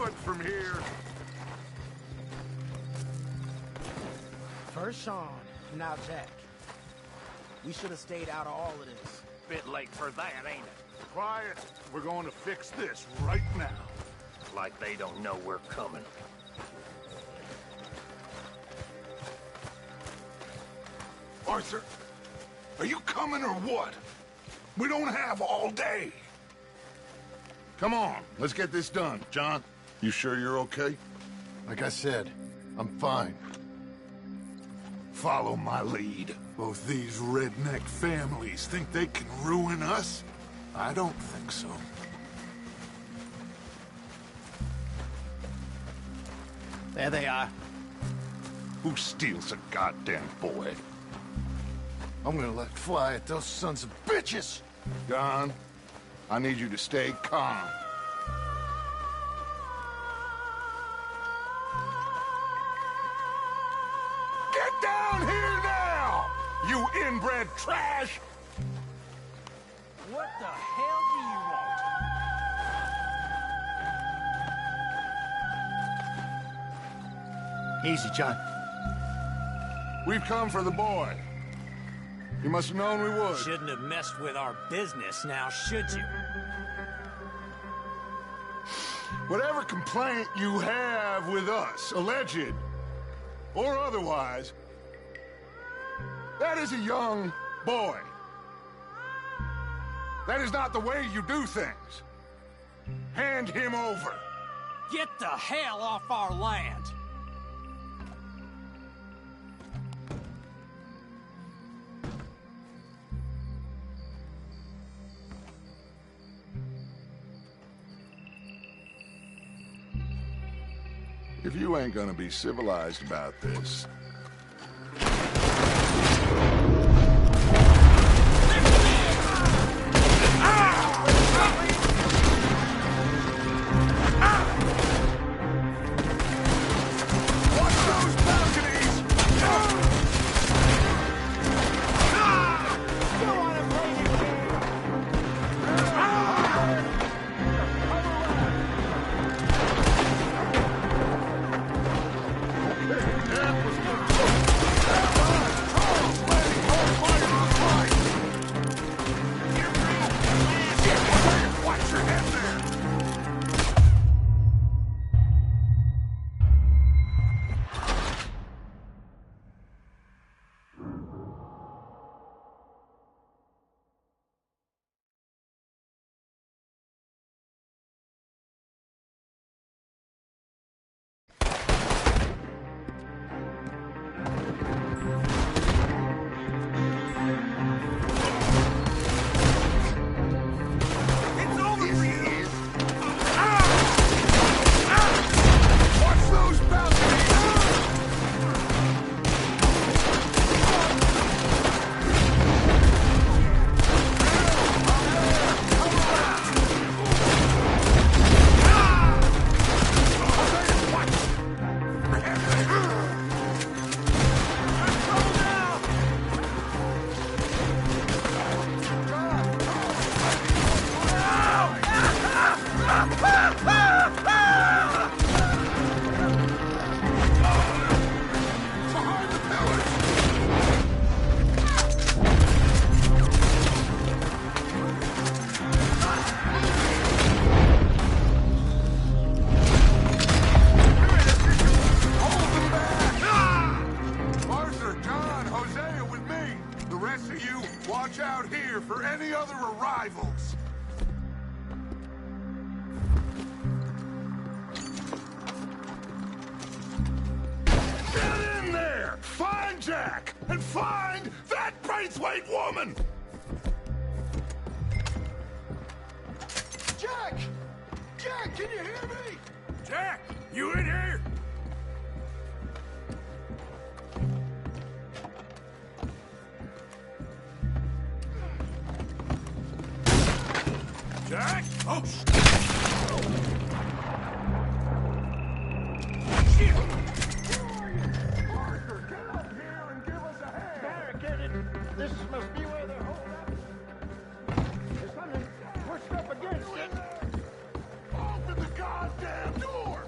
good from here. First Sean, now Jack. We should have stayed out of all of this. Bit late for that, ain't it? Quiet. We're going to fix this right now. Like they don't know we're coming. Arthur, are you coming or what? We don't have all day. Come on, let's get this done. John, you sure you're okay? Like I said, I'm fine. Follow my lead. Both these redneck families think they can ruin us? I don't think so. There they are. Who steals a goddamn boy? I'm gonna let fly at those sons of bitches! John, I need you to stay calm. Get down here now, you inbred trash! What the hell do you want? Easy, John. We've come for the boy. You must have known we would. Shouldn't have messed with our business now, should you? Whatever complaint you have with us, alleged or otherwise, that is a young boy. That is not the way you do things. Hand him over. Get the hell off our land! If you ain't gonna be civilized about this... Watch out here for any other arrivals. Get in there! Find Jack! And find that Braithwaite woman! Jack! Jack, can you hear me? Jack, you in here? Jack? Oh, shit! Arthur, get up here and give us a hand! Barricaded! This must be where they're holed up. There's something pushed up against it. Open the goddamn door!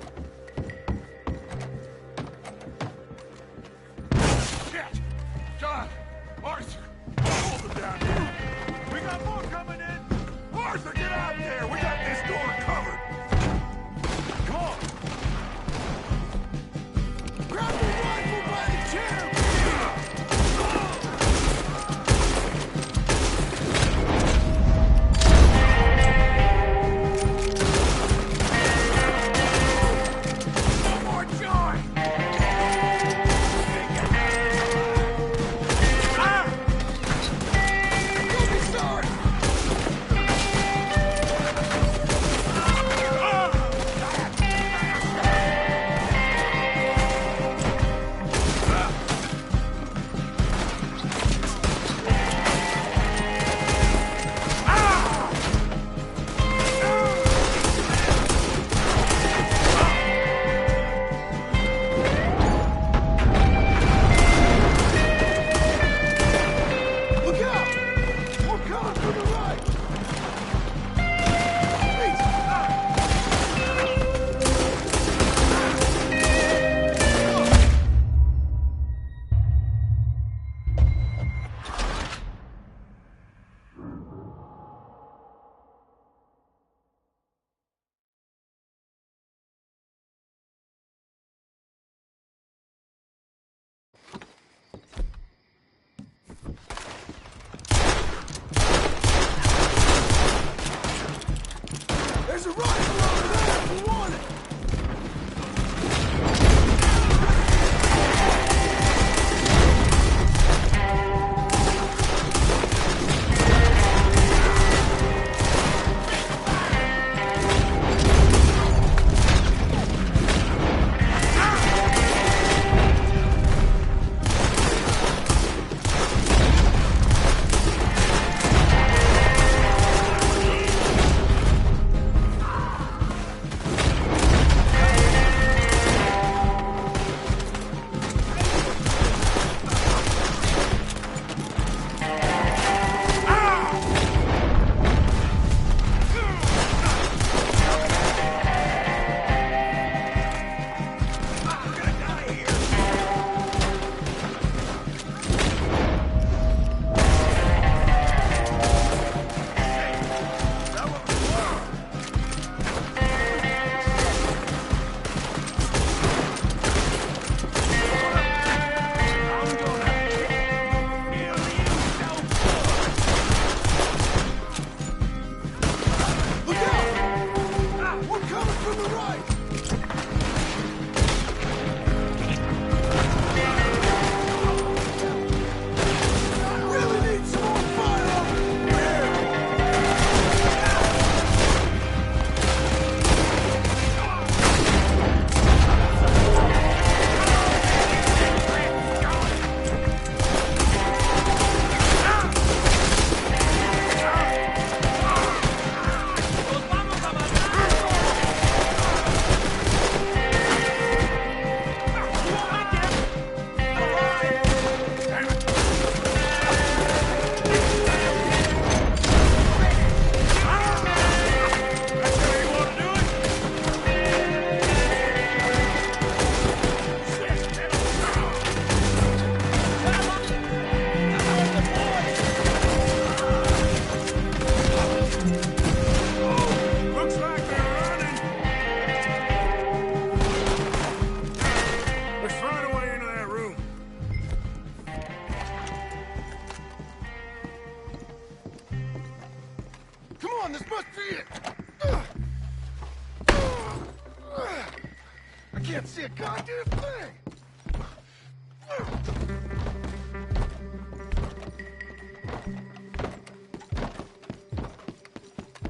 can't see a goddamn thing!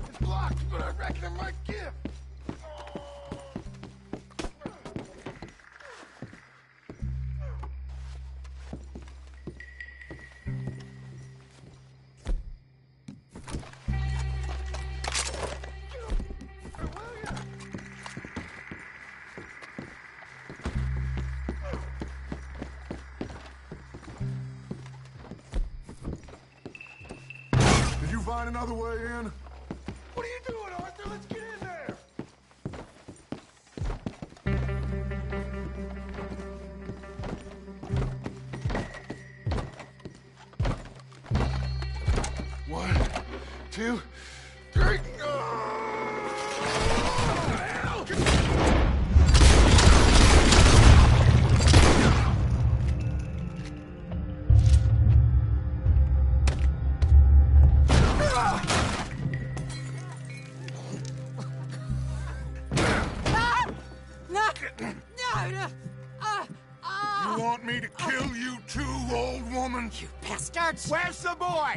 It's blocked, but I reckon it might give. Did you find another way in? What are you doing, Arthur? Let's get in there! One, two, three. You want me to kill you too, old woman? You bastards! Where's the boy?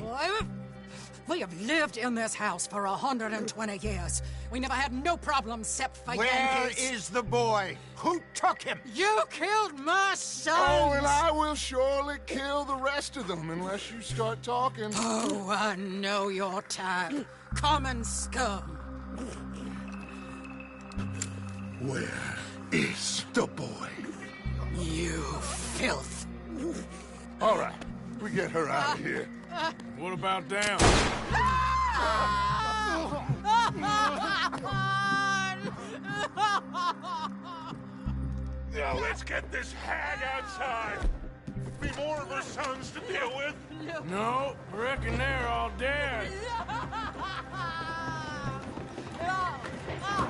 We have lived in this house for 120 years. We never had no problems except for Where Yankees. is the boy? Who took him? You killed my son! Oh, and I will surely kill the rest of them unless you start talking. Oh, I know your type. Common scum. Where is the boy? You filth. All right, we get her out of here. What about down? Now let's get this hag outside. Be more of her sons to deal with. No, reckon they're all dead.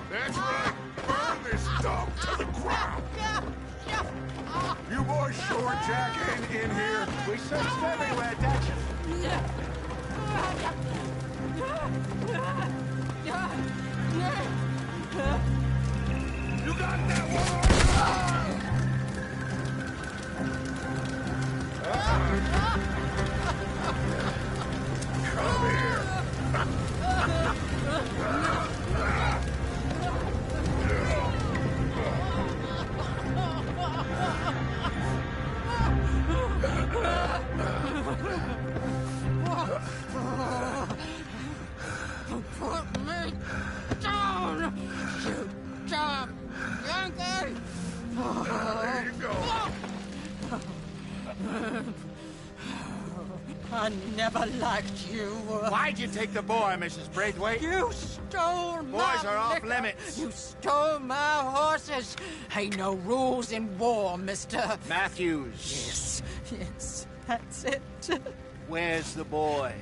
That's right. Burn this dog to the ground. You boys sure Jack ain't in here? We searched everywhere, Dutch. You got that one? Come here. Put me down, you damn Yankee! There you go. I never liked you. Why'd you take the boy, Mrs. Braithwaite? You stole my Boys are off liquor. limits. You stole my horses. Ain't no rules in war, mister. Matthews. Yes, that's it. Where's the boy?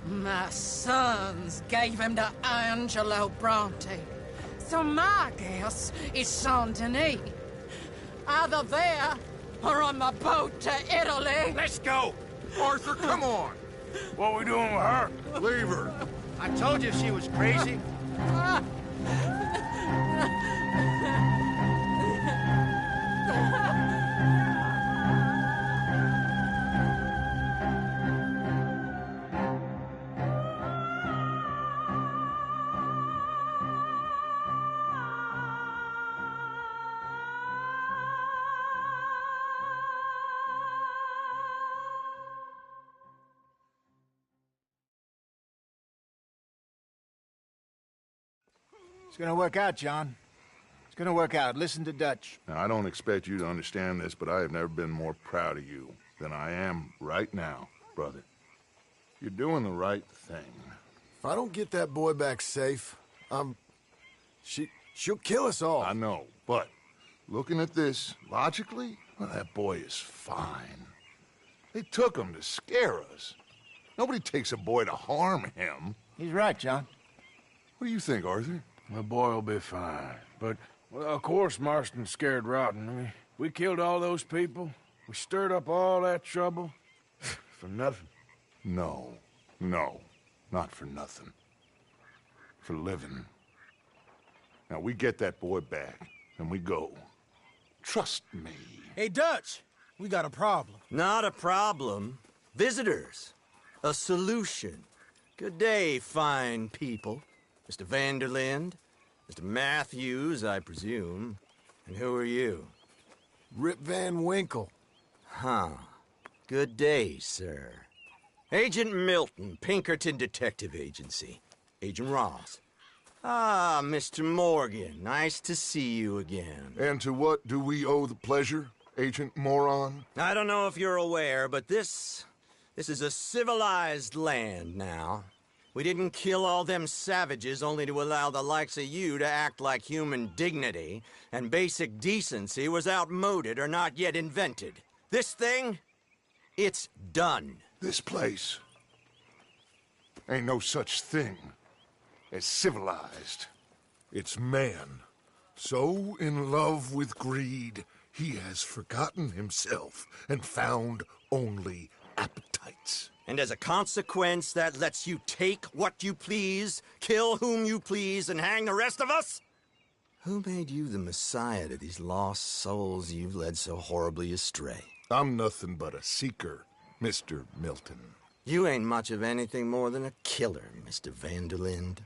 My sons gave him to Angelo Bronte. So my guess is Saint Denis. Either there or on the boat to Italy. Let's go. Arthur, come on. What we doing with her? Leave her. I told you she was crazy. It's gonna work out, John. It's gonna work out. Listen to Dutch. Now, I don't expect you to understand this, but I have never been more proud of you than I am right now, brother. You're doing the right thing. If I don't get that boy back safe, she'll kill us all. I know, but looking at this logically, well, that boy is fine. They took him to scare us. Nobody takes a boy to harm him. He's right, John. What do you think, Arthur? The boy will be fine. But, well, of course Marston's scared rotten. I mean, we killed all those people. We stirred up all that trouble. For nothing. No, not for nothing. For living. Now, we get that boy back, and we go. Trust me. Hey, Dutch, we got a problem. Not a problem. Visitors. A solution. Good day, fine people. Mr. Vanderlind, Mr. Matthews, I presume. And who are you? Rip Van Winkle. Huh. Good day, sir. Agent Milton, Pinkerton Detective Agency. Agent Ross. Ah, Mr. Morgan, nice to see you again. And to what do we owe the pleasure, Agent Moron? I don't know if you're aware, but this is a civilized land now. We didn't kill all them savages only to allow the likes of you to act like human dignity, and basic decency was outmoded or not yet invented. This thing, it's done. This place ain't no such thing as civilized. It's man, so in love with greed, he has forgotten himself and found only appetites. And as a consequence, that lets you take what you please, kill whom you please, and hang the rest of us? Who made you the messiah to these lost souls you've led so horribly astray? I'm nothing but a seeker, Mr. Milton. You ain't much of anything more than a killer, Mr. Vanderlind.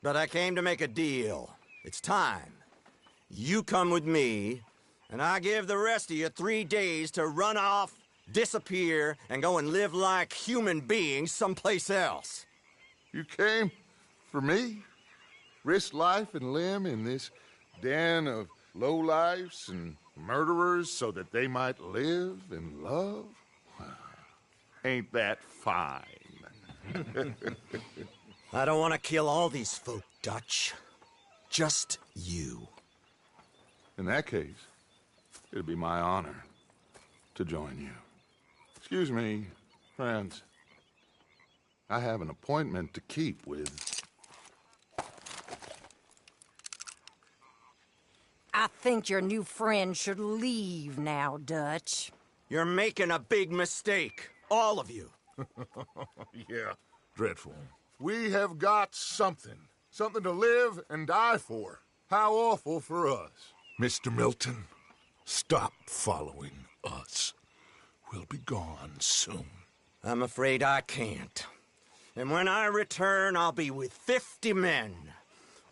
But I came to make a deal. It's time. You come with me, and I give the rest of you 3 days to run off, disappear, and go and live like human beings someplace else. You came for me? Risk life and limb in this den of lowlifes and murderers so that they might live and love? Ain't that fine? I don't want to kill all these folk, Dutch. Just you. In that case, it'd be my honor to join you. Excuse me, friends. I have an appointment to keep with... I think your new friend should leave now, Dutch. You're making a big mistake. All of you. Yeah, dreadful. We have got something. Something to live and die for. How awful for us. Mr. Milton, stop following us. We'll be gone soon. I'm afraid I can't. And when I return, I'll be with 50 men.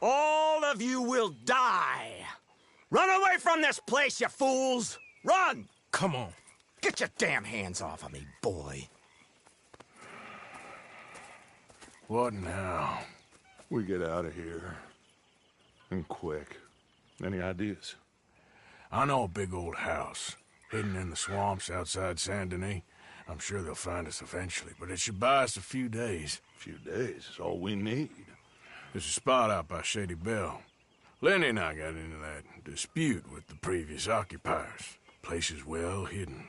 All of you will die. Run away from this place, you fools! Run! Come on. Get your damn hands off of me, boy. What now? We get out of here. And quick. Any ideas? I know a big old house, hidden in the swamps outside Saint Denis. I'm sure they'll find us eventually, but it should buy us a few days. A few days is all we need. There's a spot out by Shady Bell. Lenny and I got into that dispute with the previous occupiers. Place is well hidden.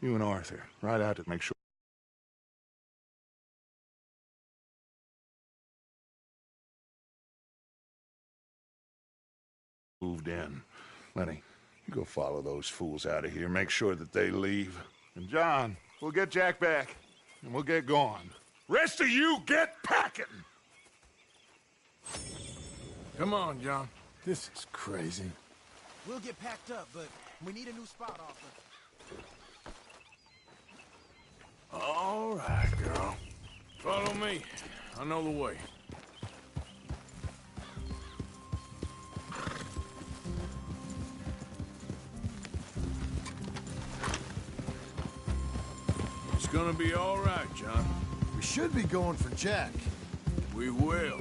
You and Arthur, ride out to make sure. Moved in. Lenny, you go follow those fools out of here. Make sure that they leave. And John, we'll get Jack back, and we'll get going. Rest of you, get packing! Come on, John. This is crazy. We'll get packed up, but we need a new spot offer. All right, girl. Follow me. I know the way. It's gonna be all right, John. We should be going for Jack. We will.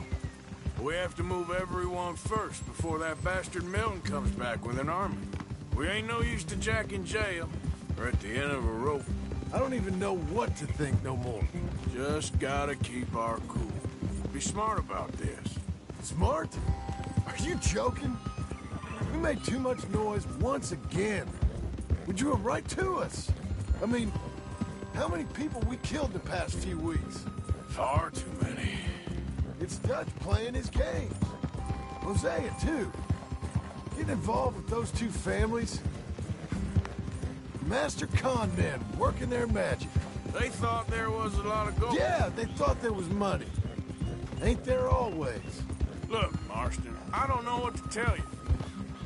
We have to move everyone first before that bastard Milton comes back with an army. We ain't no use to Jack in jail or at the end of a rope. I don't even know what to think no more. Just gotta keep our cool. Be smart about this. Smart? Are you joking? We made too much noise once again. We drew them right to us. I mean, how many people we killed the past few weeks? Far too many. It's Dutch playing his games. Hosea, too. Getting involved with those two families. Master con men working their magic. They thought there was a lot of gold. Yeah, they thought there was money. Ain't there always? Look, Marston, I don't know what to tell you.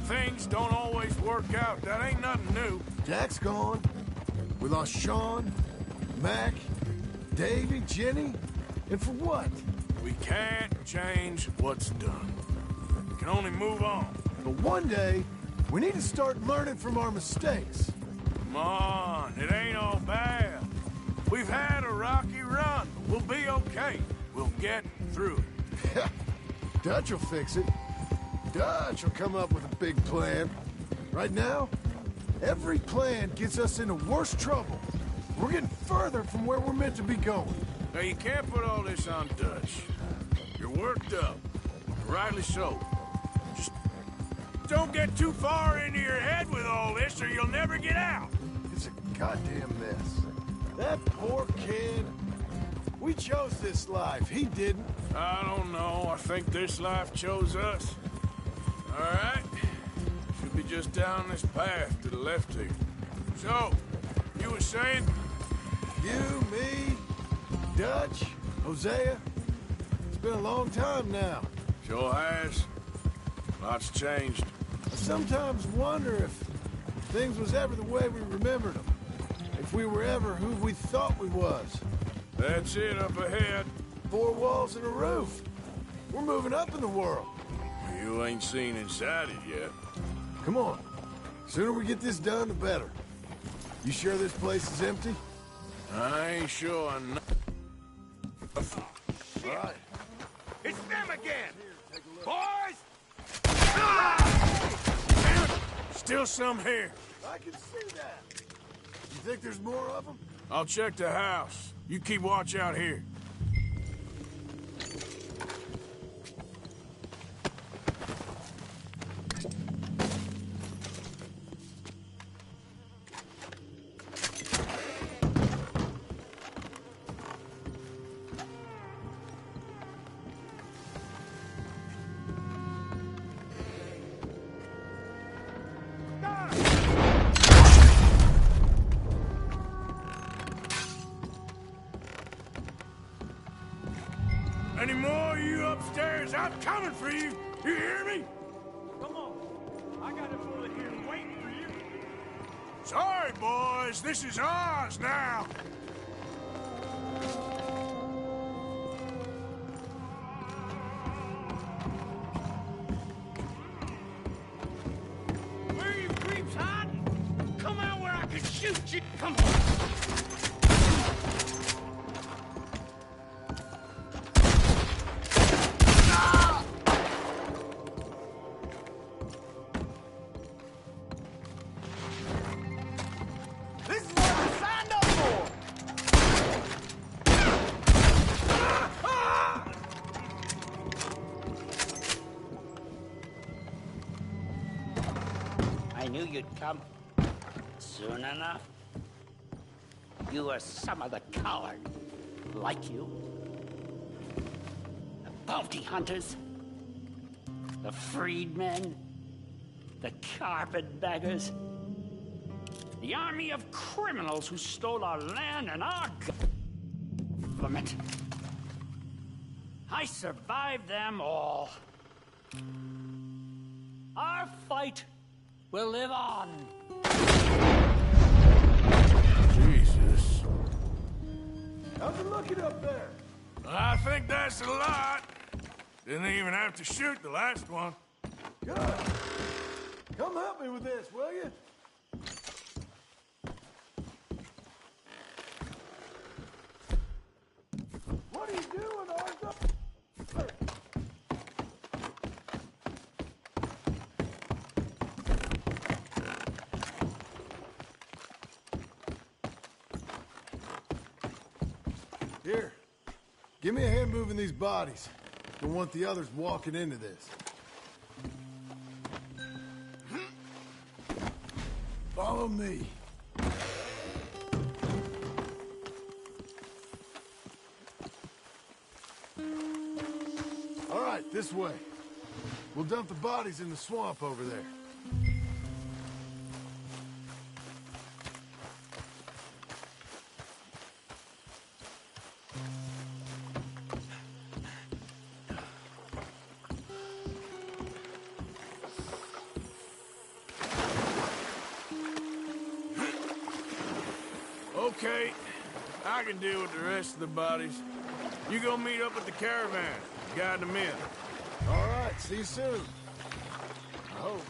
Things don't always work out. That ain't nothing new. Jack's gone. We lost Sean, Mac, Davy, Jenny. And for what? We can't change what's done. We can only move on. But one day, we need to start learning from our mistakes. Come on, it ain't all bad. We've had a rocky run, but we'll be okay. We'll get through it. Dutch will fix it. Dutch will come up with a big plan. Right now, every plan gets us into worse trouble. We're getting further from where we're meant to be going. Now, you can't put all this on Dutch. You're worked up. Rightly so. Just don't get too far into your head with all this, or you'll never get out. It's a goddamn mess. That poor kid. We chose this life. He didn't. I don't know. I think this life chose us. All right. Should be just down this path to the left here. So, you were saying? You, me, Dutch, Hosea. It's been a long time now. Sure has. Lots changed. I sometimes wonder if things was ever the way we remembered them. If we were ever who we thought we was. That's it up ahead. 4 walls and a roof. We're moving up in the world. You ain't seen inside it yet. Come on. Sooner we get this done, the better. You sure this place is empty? I ain't sure I'm not. All right. It's them again! Boys! Damn it! Still some here. I can see that. You think there's more of them? I'll check the house. You keep watch out here. Any more of you upstairs? I'm coming for you. You hear me? Come on. I got a bullet here waiting for you. Sorry, boys. This is ours now. Where are you creeps hiding? Come out where I can shoot you. Come on. This is what we signed up for! I knew you'd come. Soon enough. You are some of the coward. Like you. The bounty hunters. The freedmen. The carpetbaggers. The army of criminals who stole our land and our government. I survived them all. Our fight will live on. Jesus. How's it looking up there? I think that's a lot. Didn't even have to shoot the last one. Good. Come help me with this, will you? What are you doing, Arthur? Here, give me a hand moving these bodies. Don't want the others walking into this. Follow me. All right, this way. We'll dump the bodies in the swamp over there. Okay, I can deal with the rest of the bodies. You go meet up at the caravan, guide them in. All right, see you soon. I hope.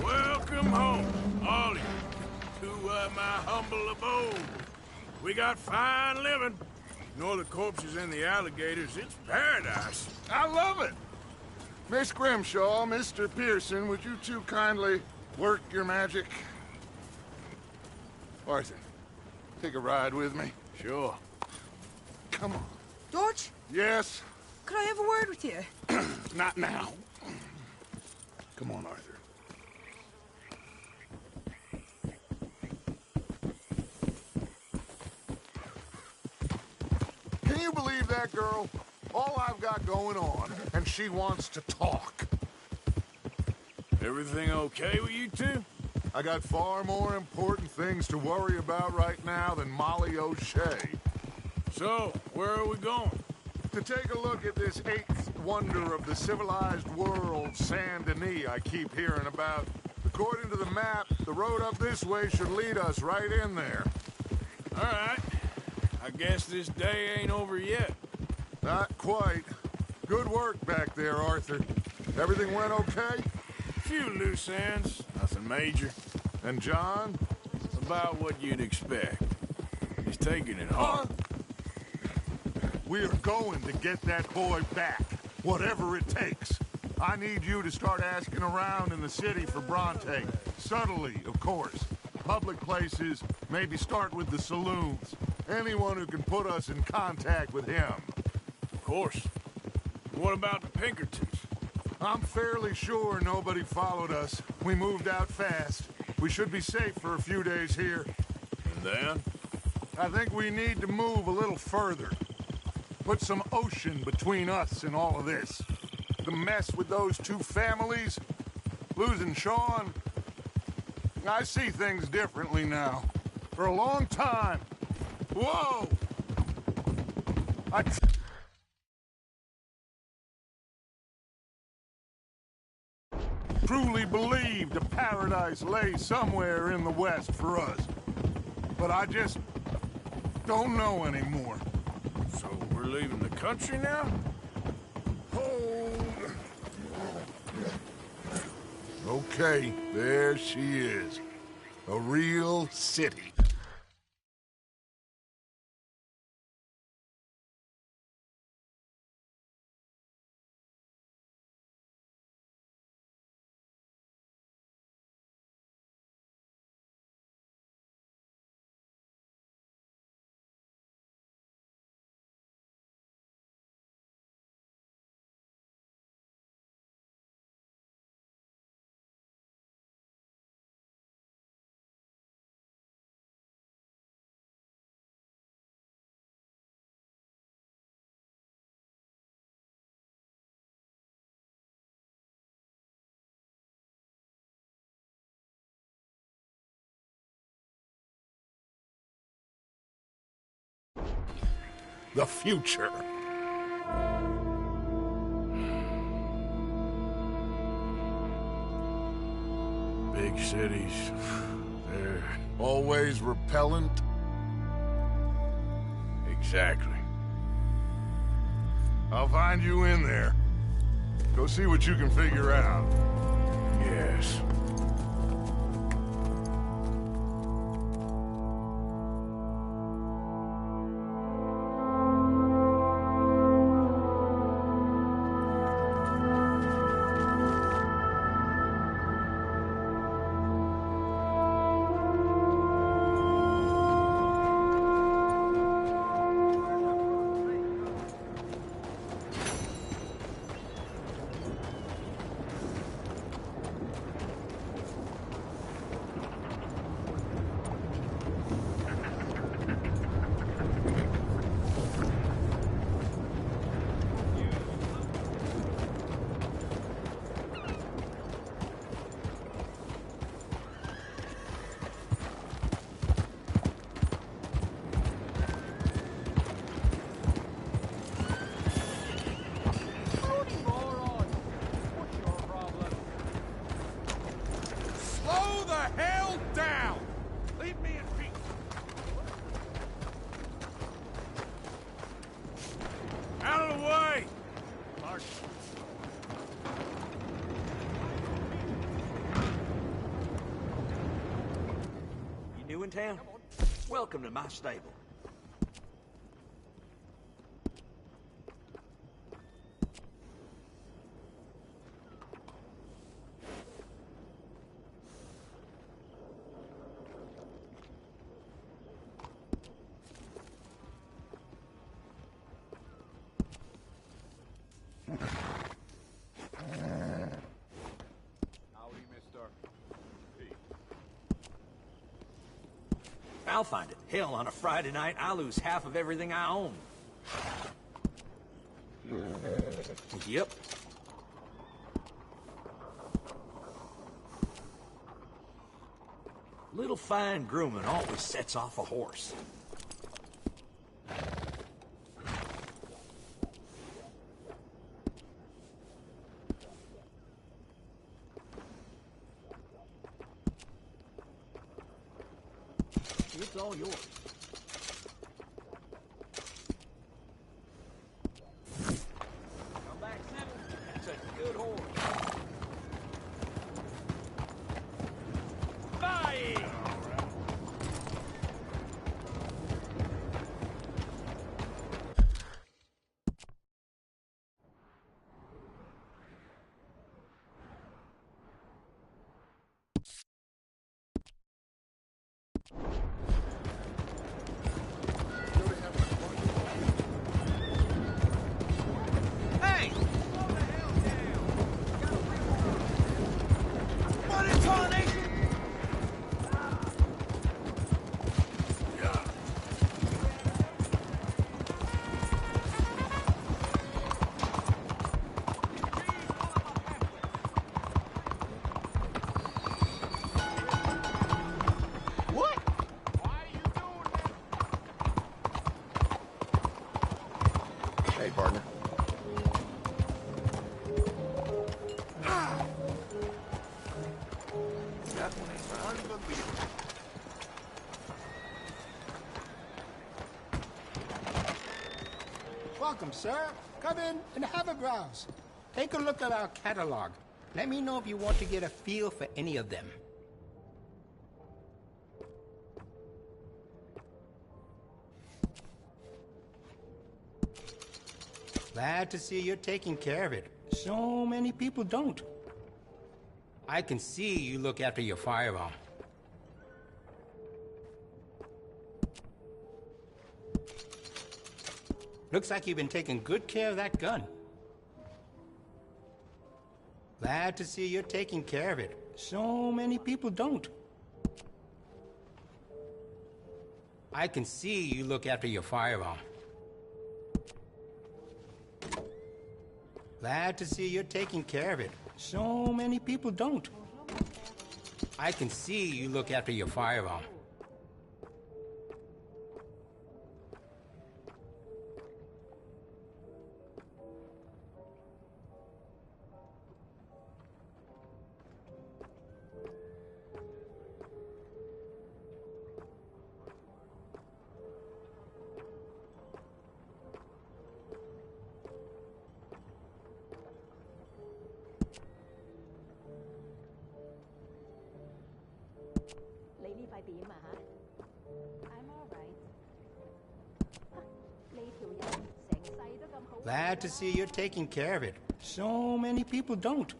Welcome home, all of you, to my humble abode. We got fine living. Ignore the corpses and the alligators. It's paradise. I love it. Miss Grimshaw, Mr. Pearson, would you two kindly work your magic? Arthur, take a ride with me. Sure. Come on. George, Yes? could I have a word with you? Not now. Come on, Arthur. Can you believe that girl? All I've got going on, and she wants to talk. Everything okay with you two? I got far more important things to worry about right now than Molly O'Shea. So, where are we going? To take a look at this eighth wonder of the civilized world, Saint Denis, I keep hearing about. According to the map, the road up this way should lead us right in there. All right. I guess this day ain't over yet. Not quite. Good work back there, Arthur. Everything went okay? Few loose ends, nothing major. And John? About what you'd expect. He's taking it hard. We are going to get that boy back, whatever it takes. I need you to start asking around in the city for Bronte. Subtly, of course. Public places, maybe start with the saloons. Anyone who can put us in contact with him. Of course. What about the Pinkertons? I'm fairly sure nobody followed us. We moved out fast. We should be safe for a few days here. And then? I think we need to move a little further. Put some ocean between us and all of this. The mess with those two families, losing Sean. I see things differently now. For a long time. Whoa! I truly believed a paradise lay somewhere in the West for us. But I just don't know anymore. So we're leaving the country now? Okay, there she is. A real city. The future. Big cities. They're... Always repellent. Exactly. I'll find you in there. Go see what you can figure out. Yes. Slow the hell down! Leave me in peace. Out of the way! You new in town? Welcome to my stable. I'll find it. Hell, on a Friday night, I lose half of everything I own. Yep. Little fine grooming always sets off a horse. It's all yours. Come back soon. That's a good horse. Bye! partner. That one is unbelievable. Welcome, sir. Come in and have a browse. Take a look at our catalog. Let me know if you want to get a feel for any of them. Glad to see you're taking care of it. So many people don't. I can see you look after your firearm. Looks like you've been taking good care of that gun. Glad to see you're taking care of it. So many people don't. I can see you look after your firearm. Glad to see you're taking care of it. So many people don't. I can see you look after your firearm. Glad to see you're taking care of it. So many people don't.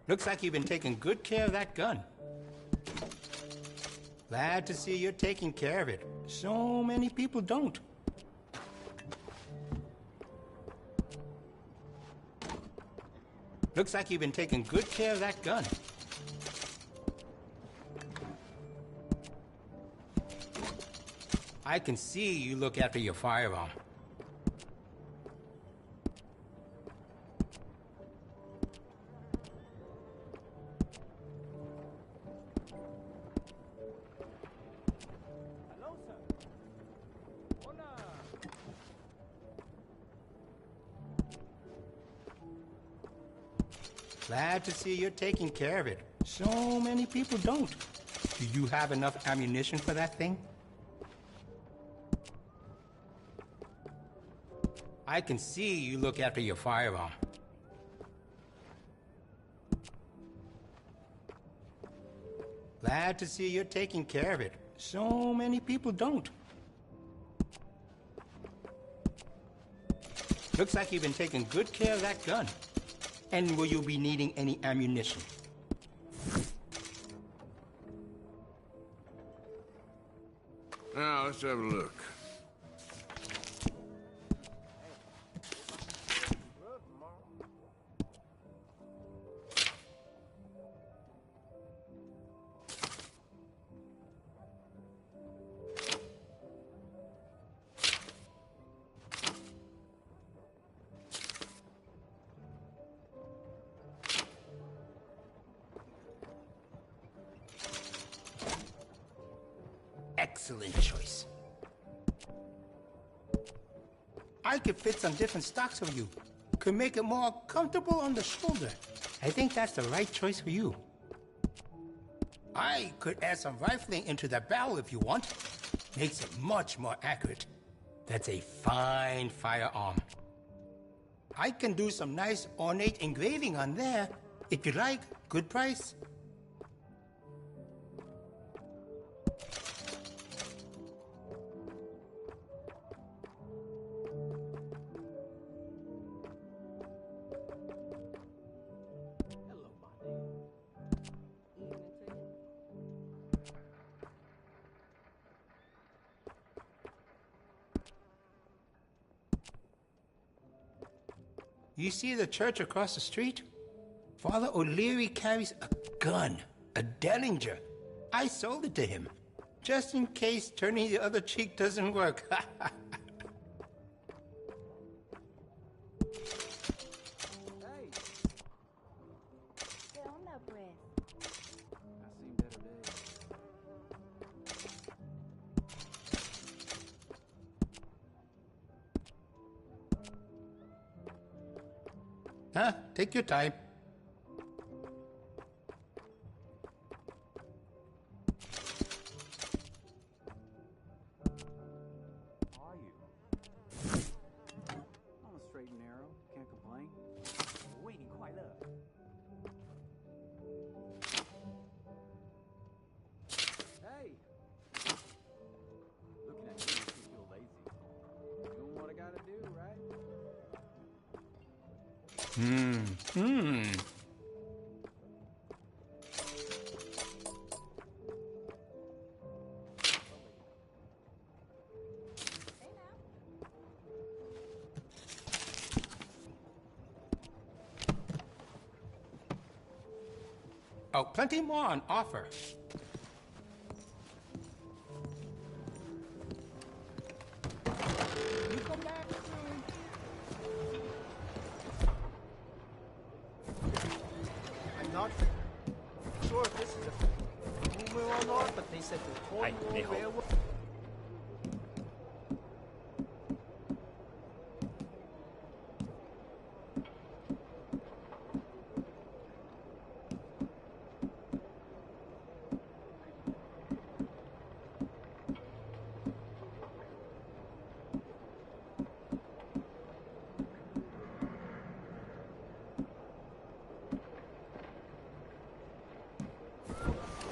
Looks like you've been taking good care of that gun. Glad to see you're taking care of it. So many people don't. Looks like you've been taking good care of that gun. I can see you look after your firearm. Hello, sir. Hola. Glad to see you're taking care of it. So many people don't. Do you have enough ammunition for that thing? I can see you look after your firearm. Glad to see you're taking care of it. So many people don't. Looks like you've been taking good care of that gun. And will you be needing any ammunition? Now, let's have a look. Excellent choice. I could fit some different stocks for you. Could make it more comfortable on the shoulder. I think that's the right choice for you. I could add some rifling into the barrel if you want. Makes it much more accurate. That's a fine firearm. I can do some nice ornate engraving on there. If you like, good price. Hello, my name. Evening to you. You see the church across the street? Father O'Leary carries a gun, a Derringer. I sold it to him, just in case turning the other cheek doesn't work. Hey, Get on that breath. I seen better days. Huh? Take your time. How are you? On a straight and narrow. Can't complain. 我为你快乐。Hey! Looking at you makes me feel lazy. Doing what I gotta do, right? Oh, plenty more on offer. You come back soon. I'm not sure if this is a rumor or not, but they said the Cornwall Railroad.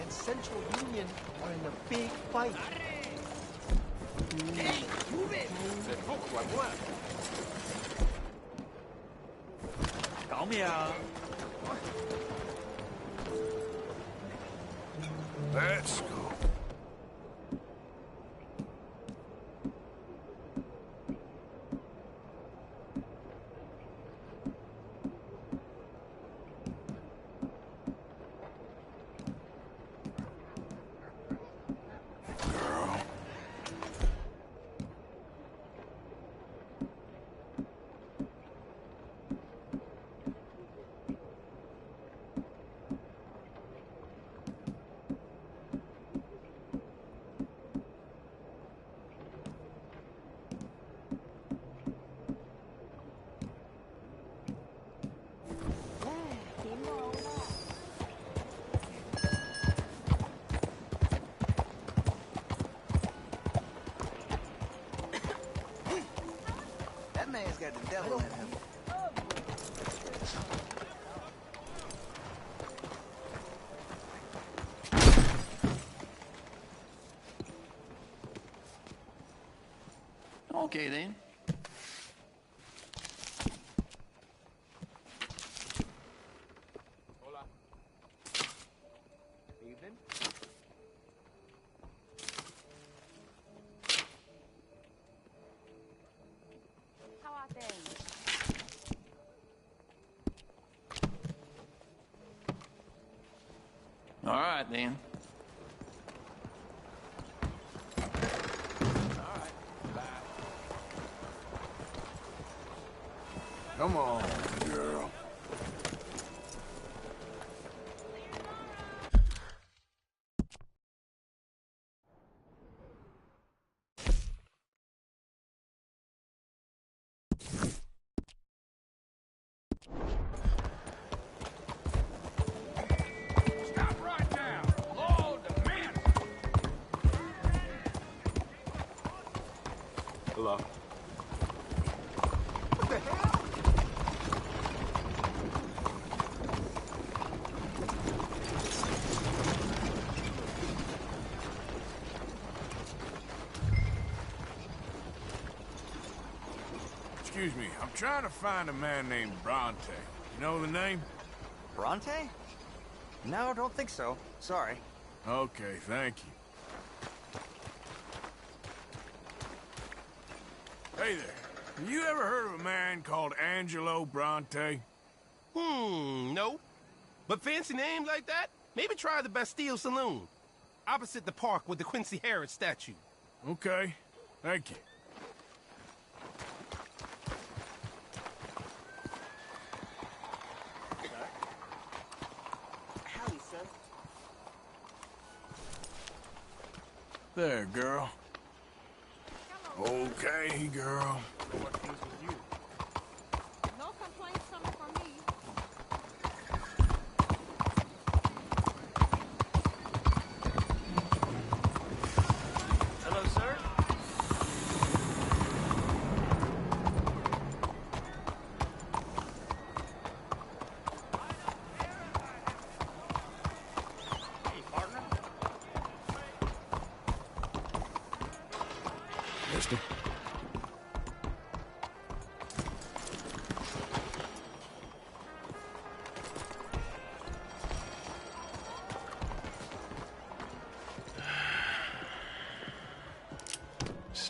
and Central Union are in a big fight. Hey, move it! C'est pourquoi moi?搞咩啊? Let's go. That man's got the devil in him. Okay then. Hola. Evening. How are things? All right then. Come on, girl. Stop right now! Lord, the man! Hello. What the hell? Excuse me, I'm trying to find a man named Bronte. You know the name? Bronte? No, don't think so. Sorry. Okay, thank you. Hey there. Have you ever heard of a man called Angelo Bronte? No. But fancy names like that? Maybe try the Bastille Saloon. Opposite the park with the Quincy Harris statue. Okay, thank you. Howdy, sir. There, girl. Okay, girl. No complaints coming from me.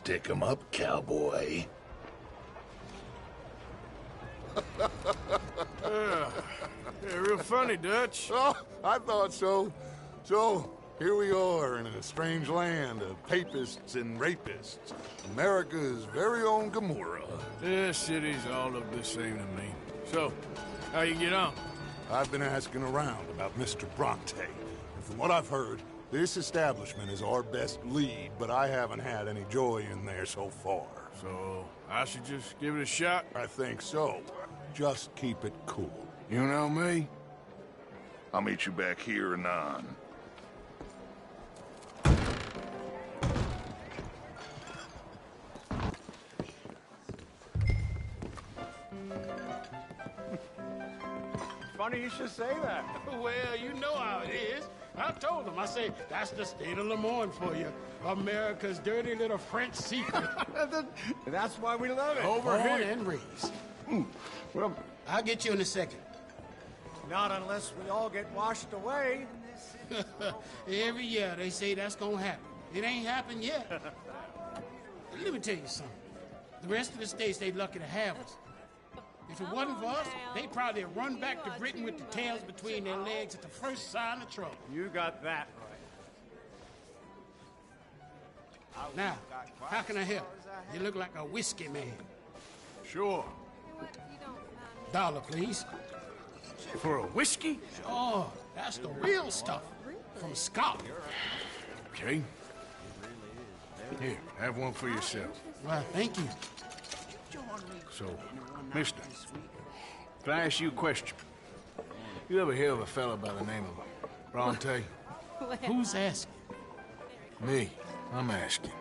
Stick 'em up, cowboy. Yeah, real funny, Dutch. Oh, I thought so. So, here we are in a strange land of papists and rapists. America's very own Gomorrah. This city's all look the same to me. So, how you get on? I've been asking around about Mr. Bronte. And from what I've heard, this establishment is our best lead, but I haven't had any joy in there so far. So, I should just give it a shot? I think so. Just keep it cool. You know me? I'll meet you back here anon. Funny you should say that. Well, you know how it is. I told them. I say, that's the state of Lemoyne for you. America's dirty little French secret. That's why we love it. Over here. And raised. Well, I'll get you in a second. Not unless we all get washed away. Every year they say that's gonna happen. It ain't happened yet. Let me tell you something. The rest of the states, they lucky to have us. If it wasn't for us, they'd probably run back to Britain with the tails between their legs at the first sign of trouble. You got that right. Now, how can I help? You look like a whiskey man. Sure. $1, please. For a whiskey? Sure, that's the real stuff. From Scotland. Okay. Here, have one for yourself. Well, thank you. So, mister, can I ask you a question? You ever hear of a fella by the name of Bronte? Who's asking? Me. I'm asking.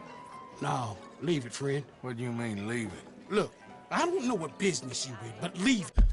No, leave it, friend. What do you mean, leave it? Look, I don't know what business you in, but leave it.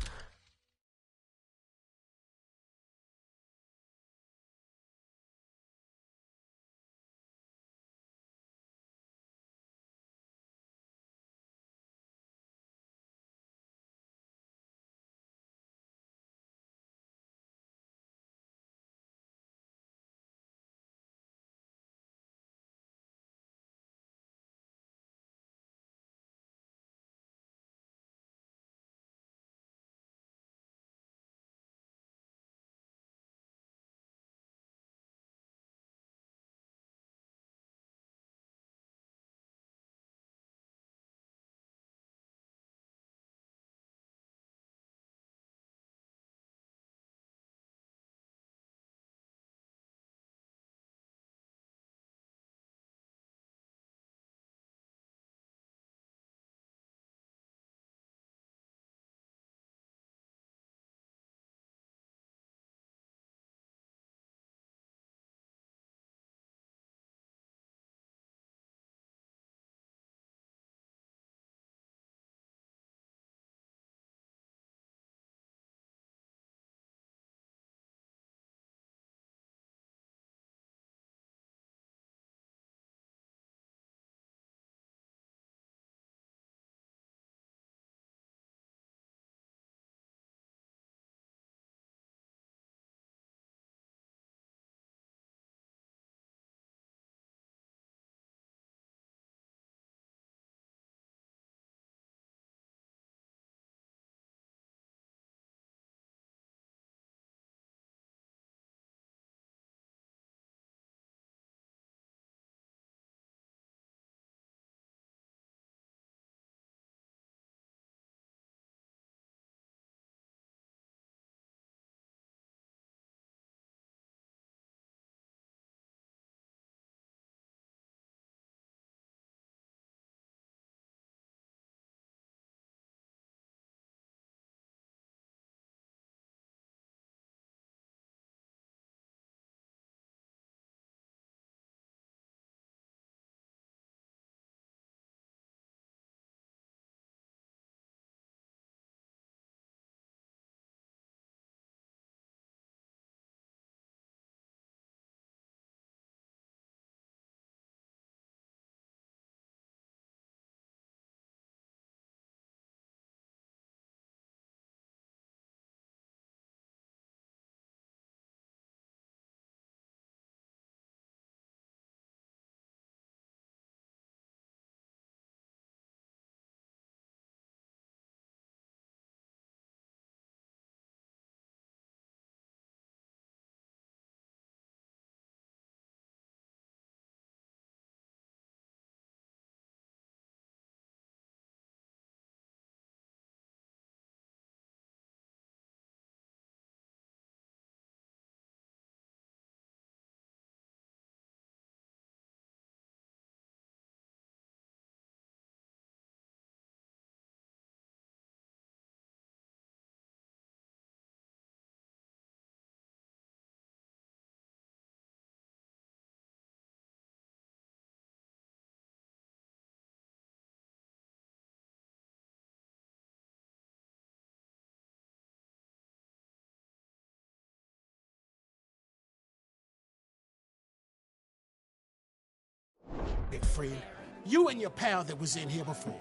Big friend. You and your pal that was in here before.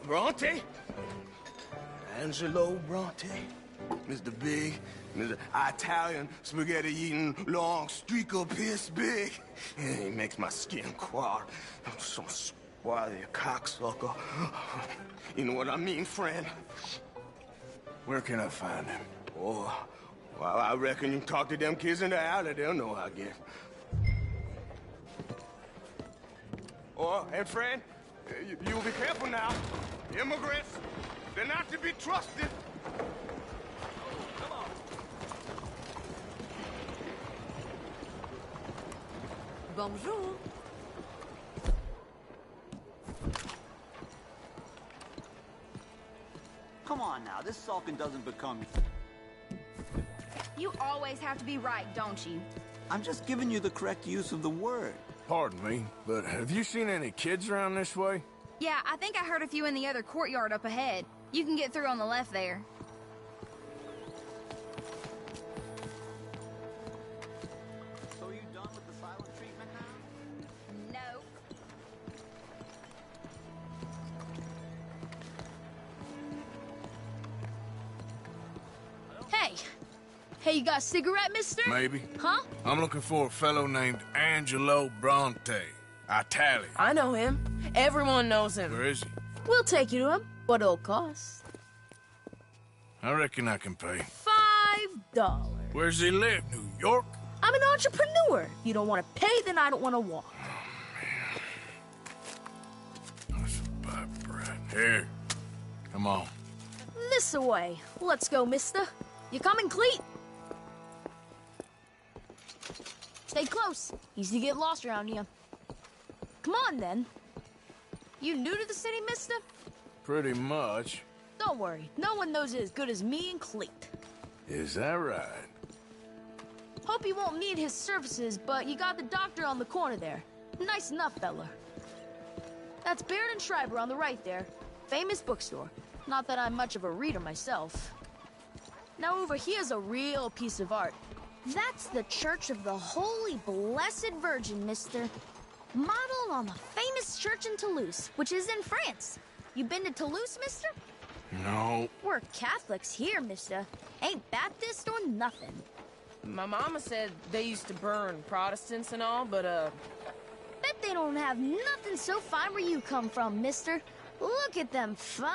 Bronte? Angelo Bronte? Mr. Big, Mr. Italian spaghetti-eating long streak of piss big. He makes my skin crawl. I'm so swarthy, a cocksucker. You know what I mean, friend? Where can I find him? Oh, well, I reckon you can talk to them kids in the alley. They'll know, I guess. Oh, and friend, you'll be careful now. Immigrants, they're not to be trusted. Bonjour. Come on now, this sulking doesn't become you. You always have to be right, don't you? I'm just giving you the correct use of the word. Pardon me, but have you seen any kids around this way? Yeah, I think I heard a few in the other courtyard up ahead. You can get through on the left there. So are you done with the silent treatment now? No. Hey! Hey, you got a cigarette, mister? Maybe. Huh? I'm looking for a fellow named Angelo Bronte. Italian. I know him. Everyone knows him. Where is he? We'll take you to him, but it'll cost I reckon I can pay. $5. Where's he live? New York? I'm an entrepreneur. If you don't want to pay, then I don't want to walk. That's a bad brat. Here. Come on. This way. Let's go, mister. You coming, Cleet? Stay close. Easy to get lost around here. Come on, then. You new to the city, mister? Pretty much. Don't worry. No one knows it as good as me and Cleet. Is that right? Hope you won't need his services, but you got the doctor on the corner there. Nice enough, fella. That's Baird and Schreiber on the right there. Famous bookstore. Not that I'm much of a reader myself. Now over here's a real piece of art. That's the Church of the Holy Blessed Virgin, mister. Modeled on the famous church in Toulouse, which is in France. You been to Toulouse, mister? No. We're Catholics here, mister. Ain't Baptist or nothing. My mama said they used to burn Protestants and all, but, Bet they don't have nothing so fine where you come from, mister. Look at them fine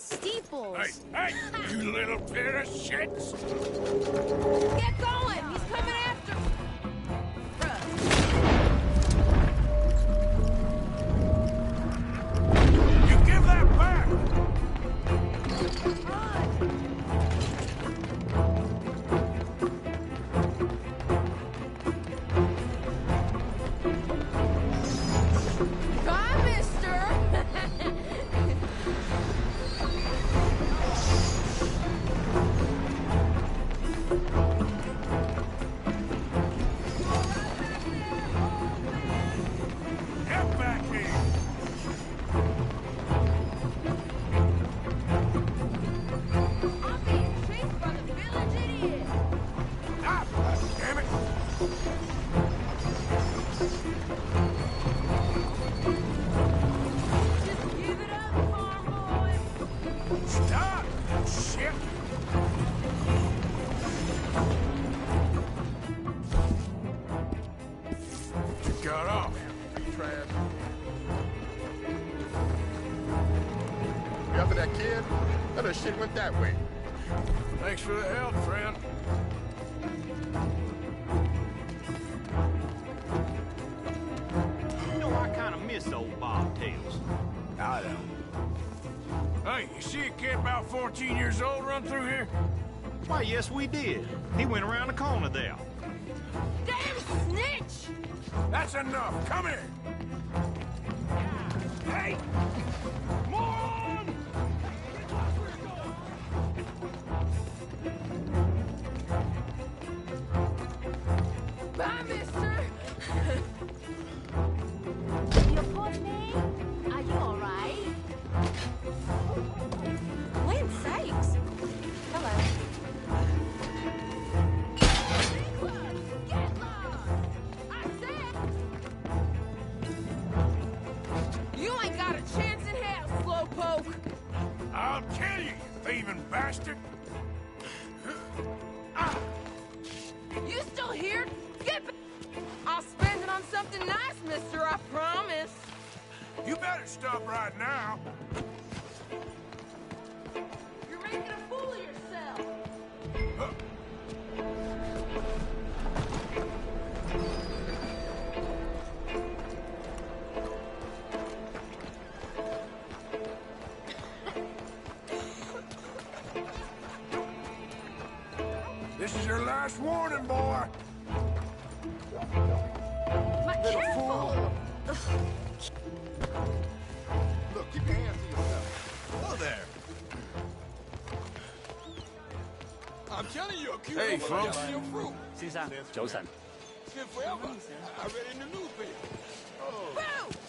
steeples. Hey, you little pair of shits! Get going! He's coming after me! You give that back! Bye, mister! Get back here! I'm being chased by the village idiot! Ah, damn it! Just give it up, farm boy! Stop! Shit! You got off. Trash. You after that kid? That shit went that way. Thanks for the help, friend. You know, I kind of miss old bobtails. I don't. Hey, you see a kid about 14 years old run through here? Why, yes, we did. He went around the corner there. Damn snitch! That's enough. Come here. Hey! Moron! Bye, mister! You poor thing? Are you alright? Land sakes. Hello. thieving bastard! You still here? Get back! I'll spend it on something nice, mister, I promise. You better stop right now. You're making a fool of yourself. This is your last warning, boy. Little fool. Look, keep your hands to yourself. Hello there. I'm telling you, a cute Hey, woman folks. got your fruit. 先生，早晨。 It's been forever. I read it in the newspaper. Oh,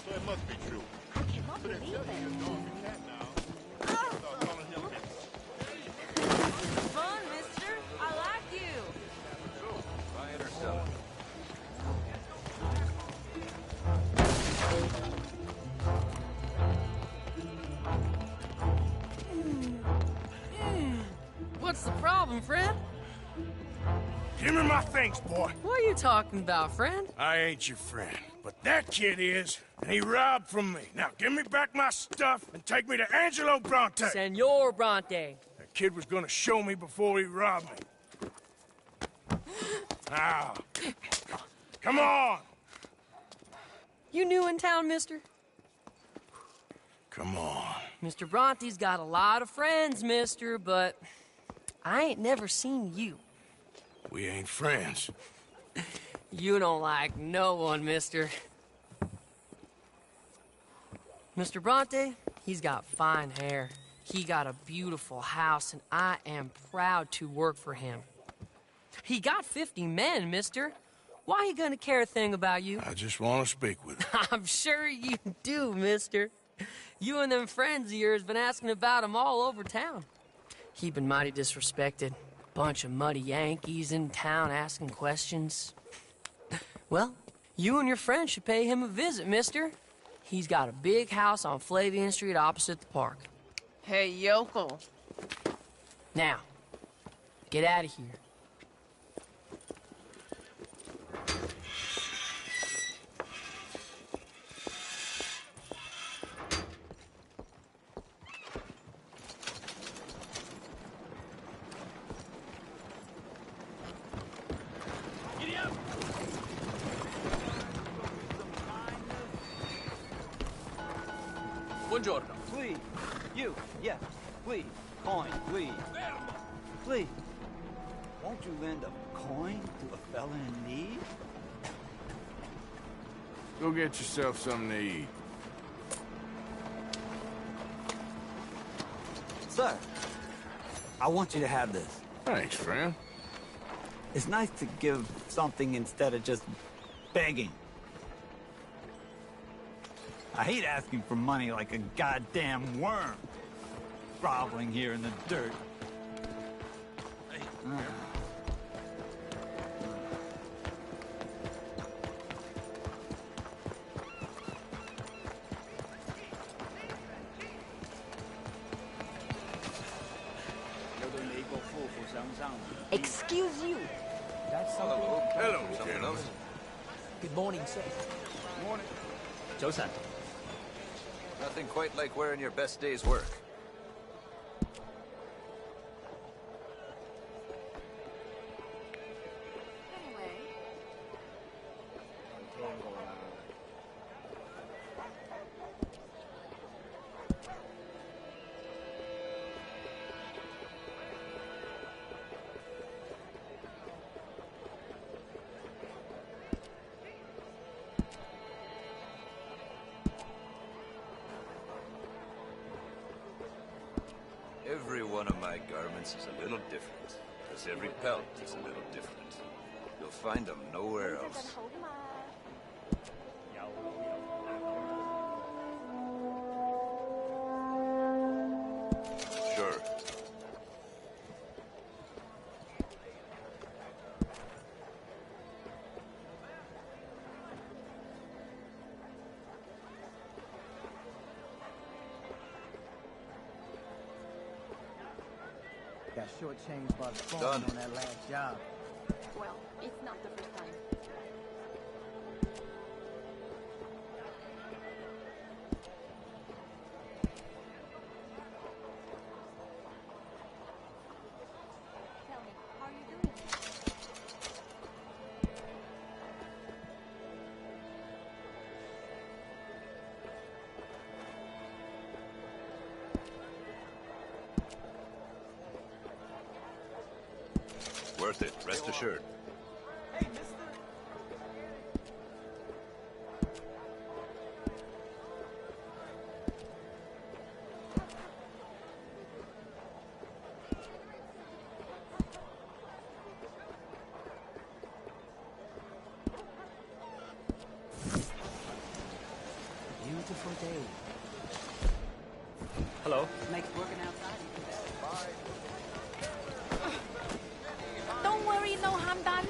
so it must be true. I cannot But it believe tells you it. your dog a cat now. Start calling him Fun, mister. I like you. Buy it or sell it. What's the problem, friend? Give me my things, boy. What are you talking about, friend? I ain't your friend, but that kid is, and he robbed from me. Now give me back my stuff and take me to Angelo Bronte. Senor Bronte. That kid was gonna show me before he robbed me. Now, come on. You new in town, mister? Come on. Mr. Bronte's got a lot of friends, mister, but I ain't never seen you. We ain't friends. You don't like no one, mister. Mr. Bronte, he's got fine hair. He got a beautiful house, and I am proud to work for him. He got 50 men, mister. Why he gonna care a thing about you? I just want to speak with him. I'm sure you do, mister. You and them friends of yours been asking about him all over town. He been mighty disrespected. Bunch of muddy Yankees in town asking questions. Well, you and your friend should pay him a visit, mister. He's got a big house on Flavian Street opposite the park. Hey, yokel. Now, get out of here. Buongiorno. Please. You. Yes. Please. Coin. Please. Please. Won't you lend a coin to a fella in need? Go get yourself something to eat. Sir, I want you to have this. Thanks, friend. It's nice to give something instead of just begging. I hate asking for money like a goddamn worm. Groveling here in the dirt. Excuse you. Hello, gentlemen. Good morning, sir. Morning. 早晨. Nothing quite like wearing your best day's work. Every one of my garments is a little different, because every pelt is a little different. You'll find them nowhere else. Sure. Got shortchanged by the phone Done. on that last job. Well, it's not the first time. Tell me, how are you doing? Worth it, rest assured. Hey, mister! Beautiful day. Hello. Makes working outside even better. Don't worry, no harm done.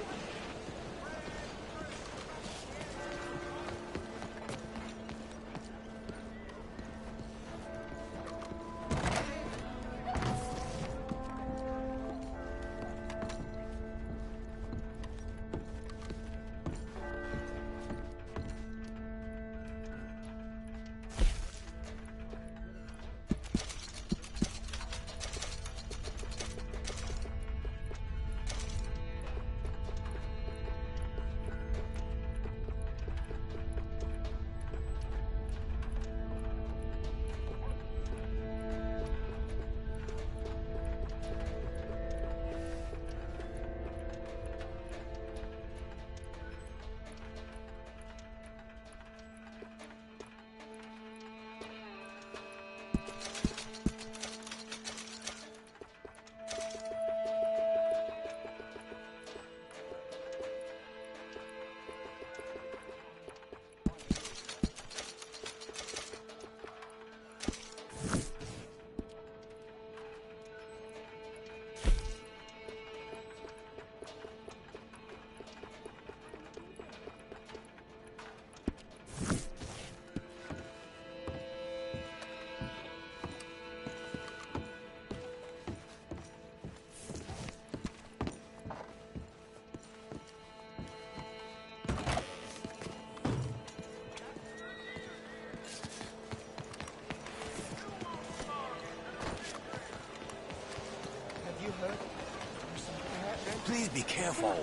Have you heard? There's something happening. Please be careful.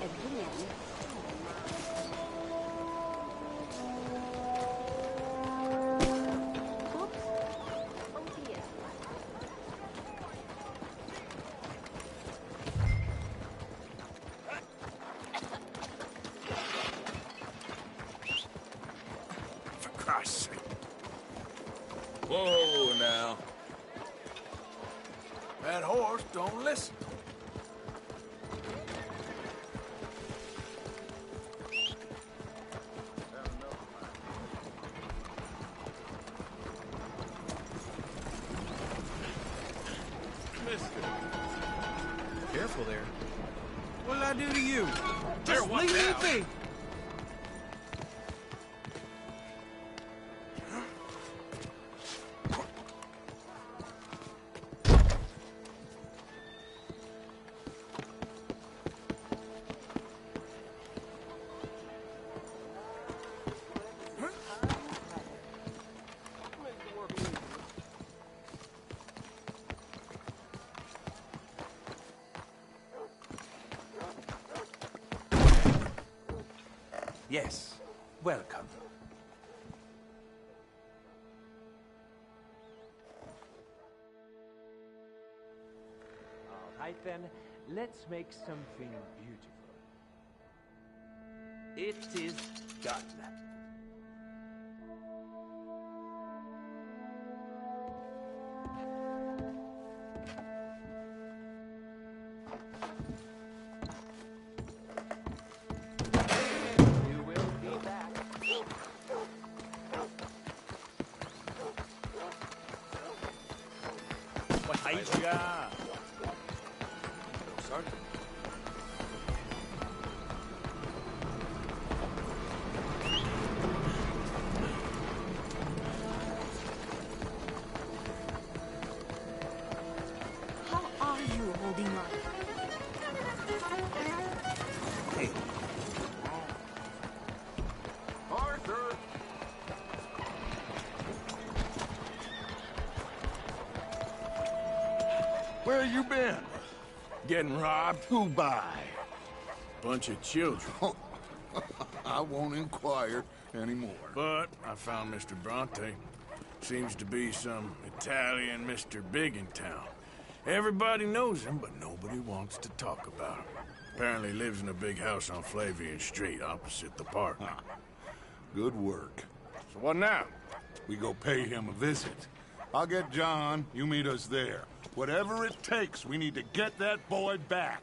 For Christ's sake. Whoa, now. That horse don't listen. Mister. Careful there. What'll I do to you? There, Just what leave me now? be. Yes. Welcome. All right then, let's make something beautiful. It is done. You will be back. Hiya. Sergeant. How are you, holding on. Hey. Arthur! Where you been? Getting robbed? Who by? Bunch of children. I won't inquire anymore. But I found Mr. Bronte. Seems to be some Italian Mr. Big in town. Everybody knows him, but nobody wants to talk about him. Apparently lives in a big house on Flavian Street, opposite the park. Good work. So what now? We go pay him a visit. I'll get John, you meet us there. Whatever it takes, we need to get that boy back.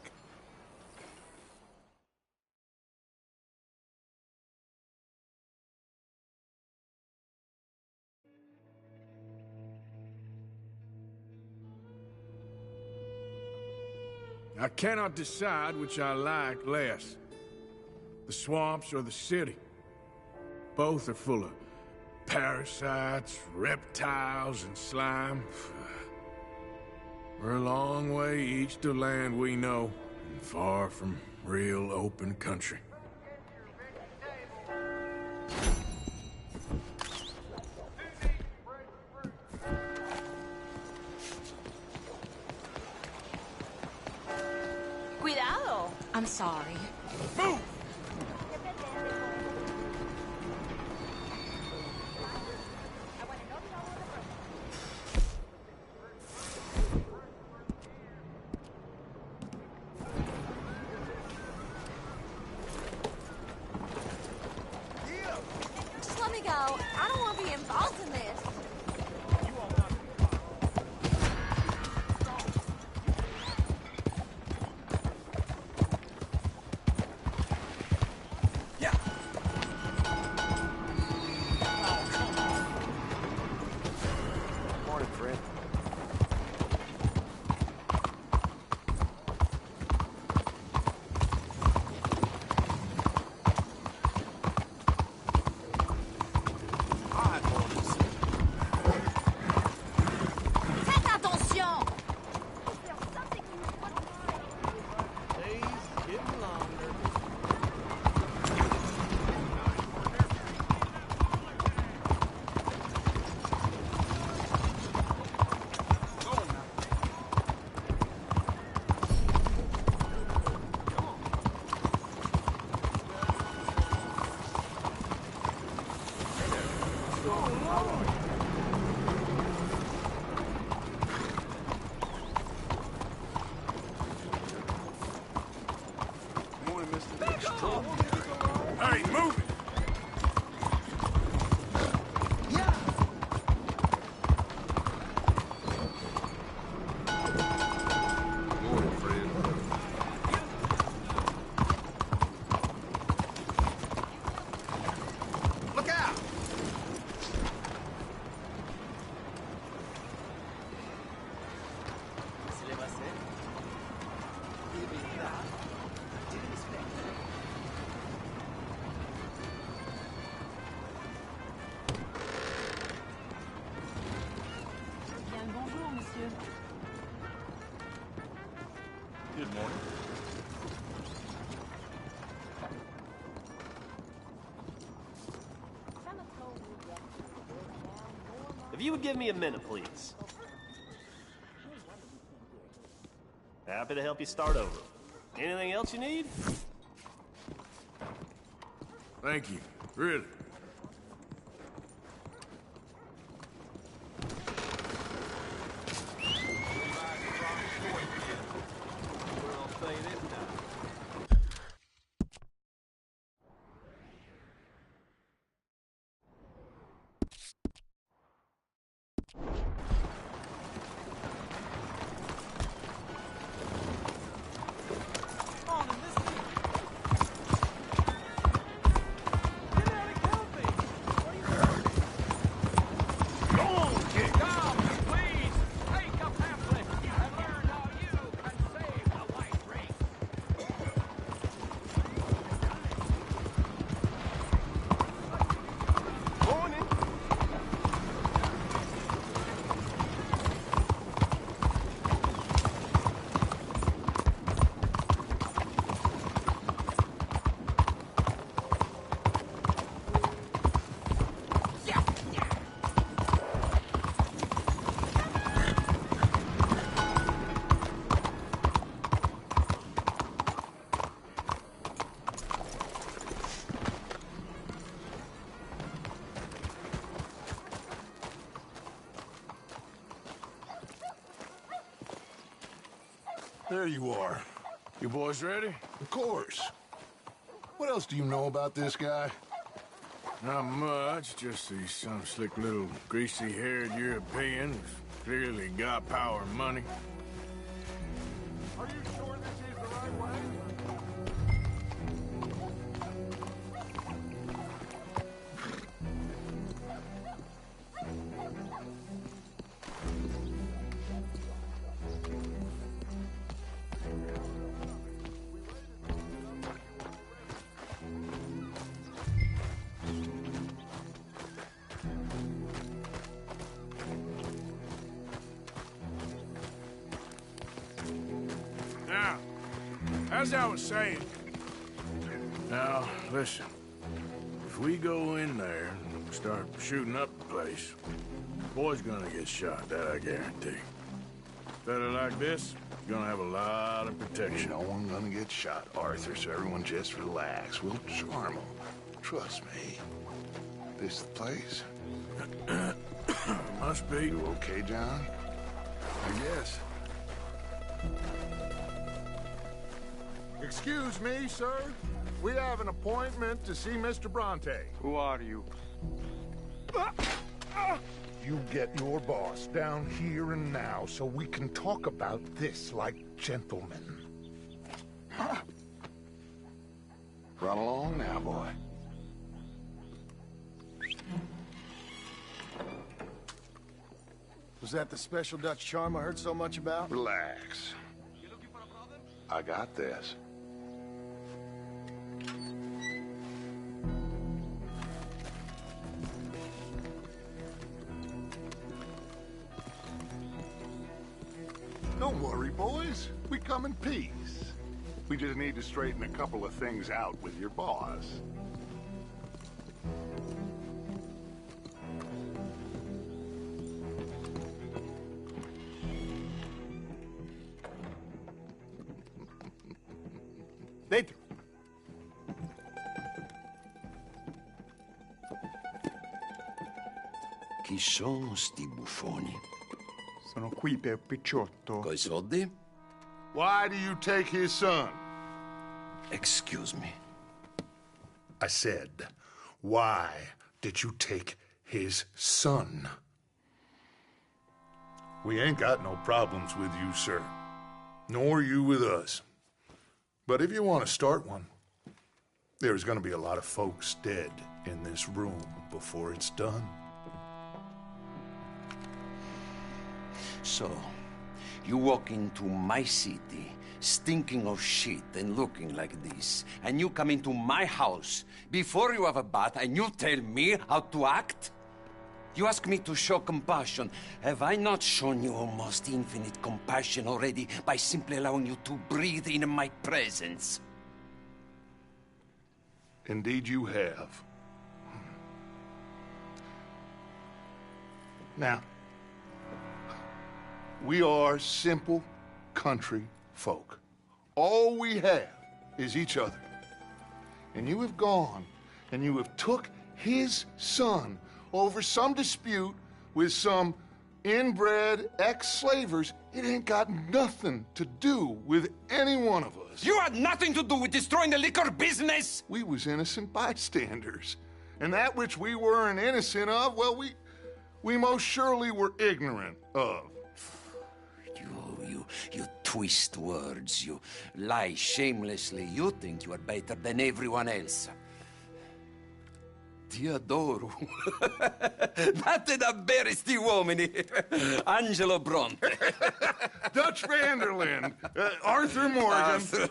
I cannot decide which I like less. The swamps or the city. Both are full of parasites, reptiles, and slime. We're a long way east to land we know, and far from real open country. Cuidado! I'm sorry. Move! Just let me go. I don't want to be involved in this. Morning, friend. Faites attention! Morning, Mr. Hey, move it! Morning, friend. Look out! Good morning. If you would give me a minute, please. Happy to help you start over. Anything else you need? Thank you. Really. There you are. You boys ready? Of course. What else do you know about this guy? Not much, just he's some slick little greasy-haired European who's clearly got power and money. Are you sure this is the right way? Now, as I was saying, now, listen. If we go in there and start shooting up the place, the boy's gonna get shot, that I guarantee. Fella like this is gonna have a lot of protection. No one gonna get shot, Arthur, so everyone just relax. We'll charm them. Trust me. This the place? Must be. You okay, John? I guess. Excuse me, sir. We have an appointment to see Mr. Bronte. Who are you? You get your boss down here and now so we can talk about this like gentlemen. Run along now, boy. Was that the special Dutch charm I heard so much about? Relax. I got this. Don't worry, boys. We come in peace. We just need to straighten a couple of things out with your boss. Dentro. Chi sono sti buffoni? Sono qui per Picciotto. Coi soldi? Why do you take his son? Excuse me. I said, why did you take his son? We ain't got no problems with you, sir. Nor you with us. But if you want to start one, there's going to be a lot of folks dead in this room before it's done. So, you walk into my city, stinking of shit and looking like this, and you come into my house before you have a bath and you tell me how to act? You ask me to show compassion. Have I not shown you almost infinite compassion already by simply allowing you to breathe in my presence? Indeed you have. Now, we are simple country folk. All we have is each other. And you have gone and you have took his son over some dispute with some inbred ex-slavers. It ain't got nothing to do with any one of us. You had nothing to do with destroying the liquor business! We was innocent bystanders. And that which we weren't innocent of, well, we most surely were ignorant of. You twist words, you lie shamelessly, you think you are better than everyone else. Ti adoro. Date davvero sti uomini. Angelo Bronte. Dutch Vanderlyn. Arthur Morgan. Arthur,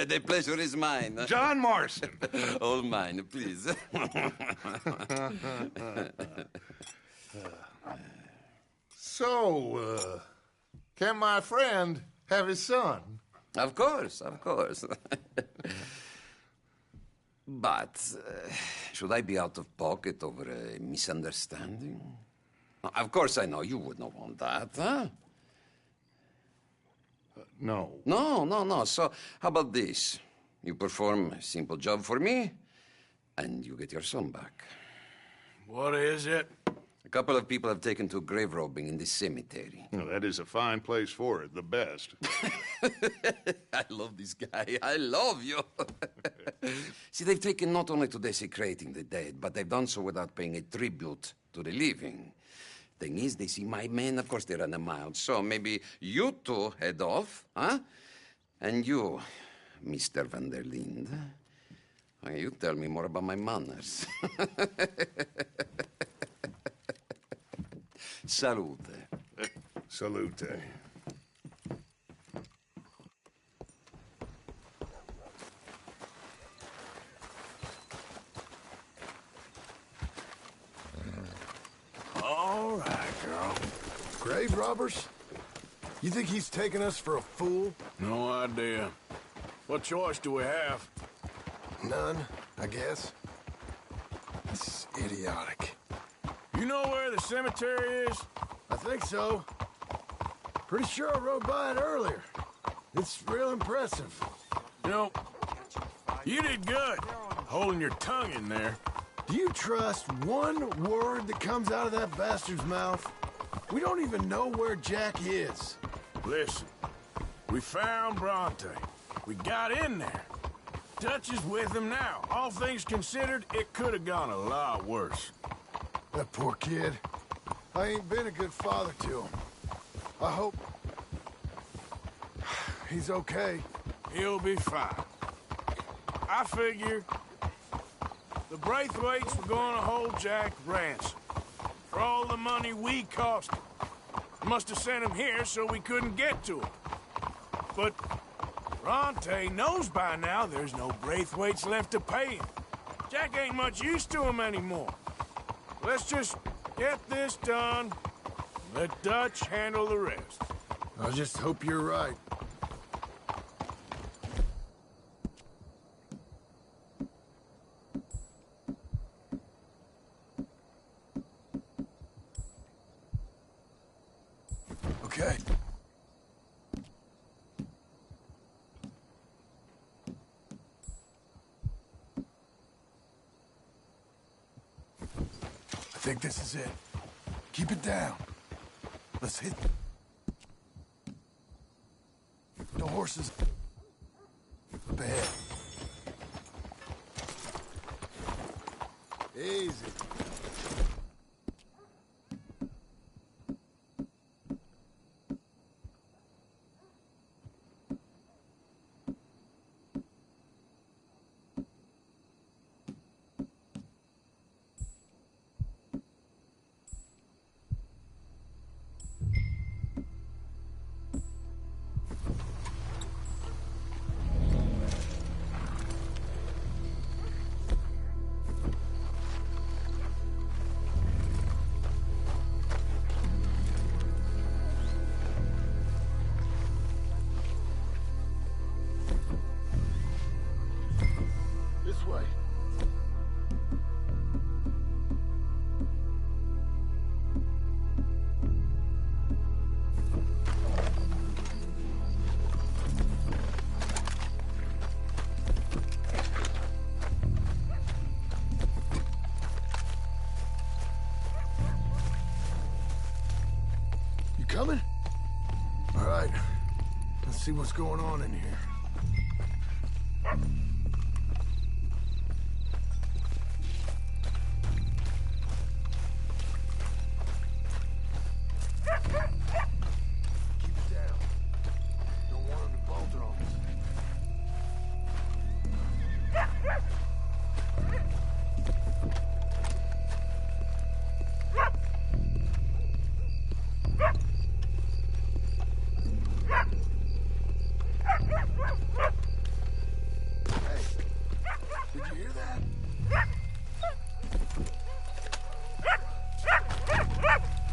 the pleasure is mine. John Marston. All mine, please. So, can my friend have his son? Of course, of course. But, should I be out of pocket over a misunderstanding? Of course I know you would not want that, huh? No. No. So, how about this? You perform a simple job for me, and you get your son back. What is it? I couple of people have taken to grave robbing in this cemetery. Well, that is a fine place for it, the best. I love this guy. I love you. See, they've taken not only to desecrating the dead, but they've done so without paying a tribute to the living. Thing is, they see my men, of course they run a mile. So maybe you two head off, huh? And you, Mr. van der Linde, you tell me more about my manners. Salute. Salute. All right, girl. Grave robbers? You think he's taking us for a fool? No idea. What choice do we have? None, I guess. This is idiotic. You know where the cemetery is? I think so. Pretty sure I rode by it earlier. It's real impressive. You know, you did good, holding your tongue in there. Do you trust one word that comes out of that bastard's mouth? We don't even know where Jack is. Listen, we found Bronte. We got in there. Dutch is with him now. All things considered, it could have gone a lot worse. That poor kid. I ain't been a good father to him. I hope he's okay. He'll be fine. I figure the Braithwaites were going to hold Jack ransom for all the money we cost him. Must have sent him here so we couldn't get to him. But Bronte knows by now there's no Braithwaites left to pay him. Jack ain't much use to him anymore. Let's just get this done. Let Dutch handle the rest. I just hope you're right. Okay. I think this is it. Keep it down. Let's hit the horses up ahead. Easy. This way. You coming? All right. Let's see what's going on in here.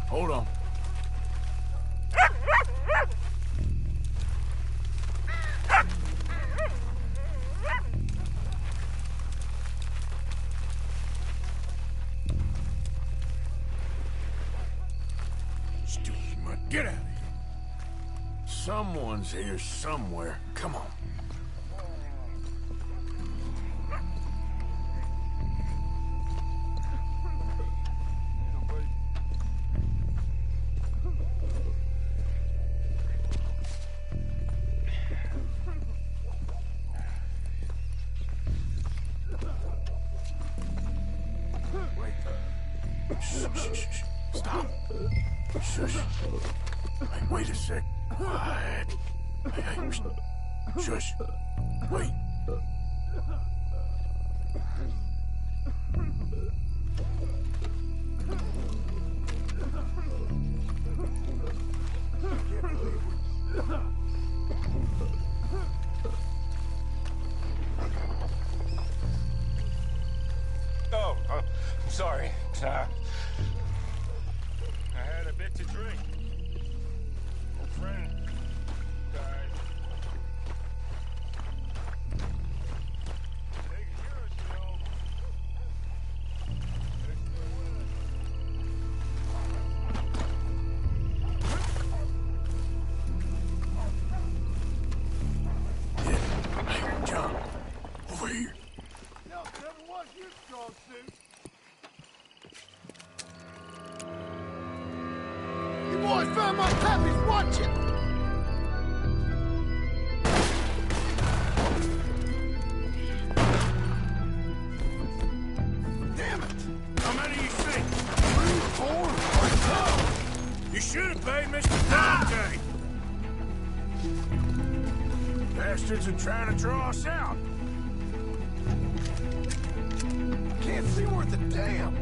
Hold on. Stupid mutt. Get out of here. Someone's here somewhere. Come on. Wait a sec. Quiet. Hey, shush. Wait. Oh, I'm sorry. I had a bit to drink. Old friend died. They can hear us, you know. They're still with us. Hey, John. Over here. No, never was your strong suit. You boys found my puppies, watch it! Damn it! How many you think? 3, 4, or so! You should have paid Mr. Dante! Bastards are trying to draw us out. Can't see worth a damn.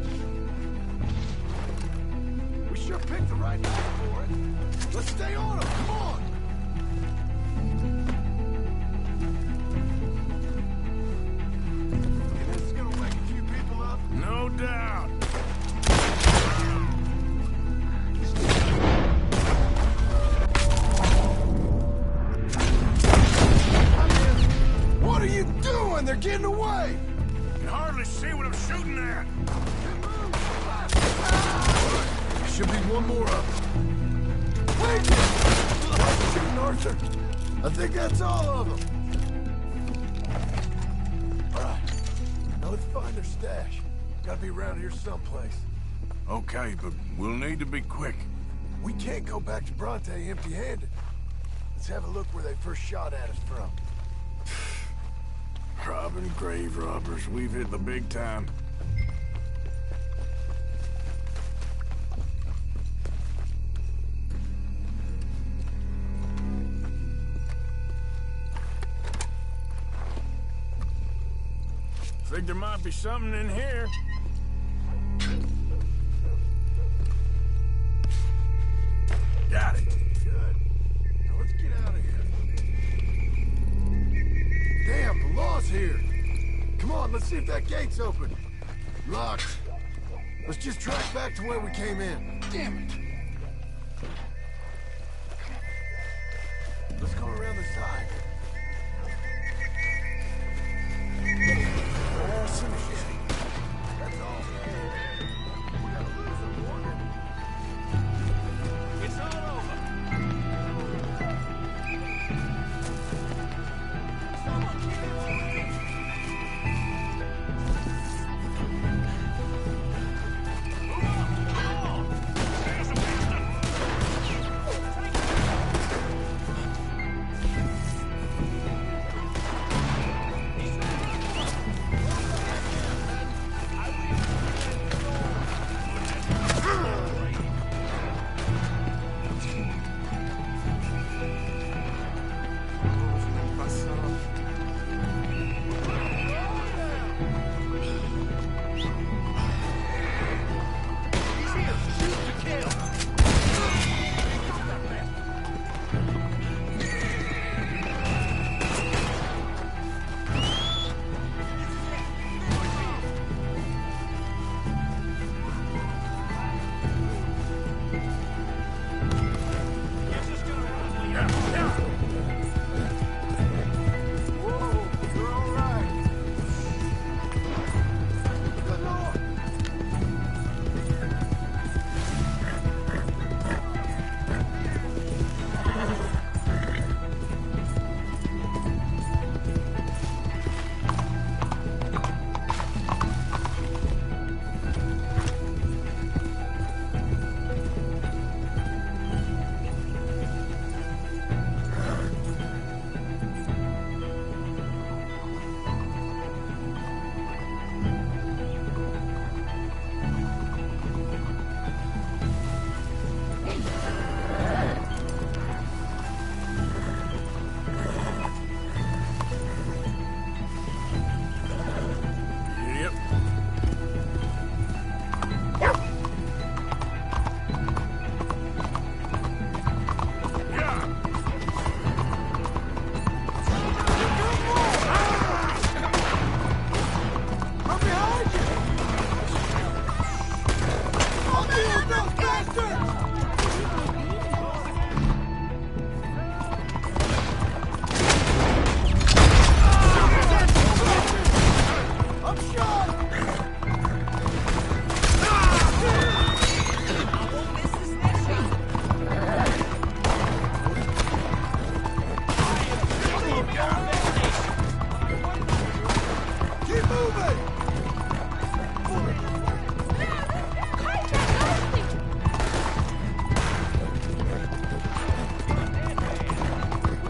We sure picked the right night for it. Let's stay on them, come on! And this is gonna wake a few people up? No doubt. What are you doing? They're getting away! You can hardly see what I'm shooting at. Should be one more of them. Wait! Shooting, Arthur. I think that's all of them. All right. Now let's find their stash. Gotta be around here someplace. Okay, but we'll need to be quick. We can't go back to Bronte empty-handed. Let's have a look where they first shot at us from. Robbing grave robbers, we've hit the big time. Think there might be something in here. Got it. Good. Now let's get out of here. Damn, the law's here. Come on, let's see if that gate's open. Locked. Let's just track back to where we came in. Damn it. Let's go around the side. That's all. We gotta lose them, Morgan. It's all over. Someone kill him. Move on! There's a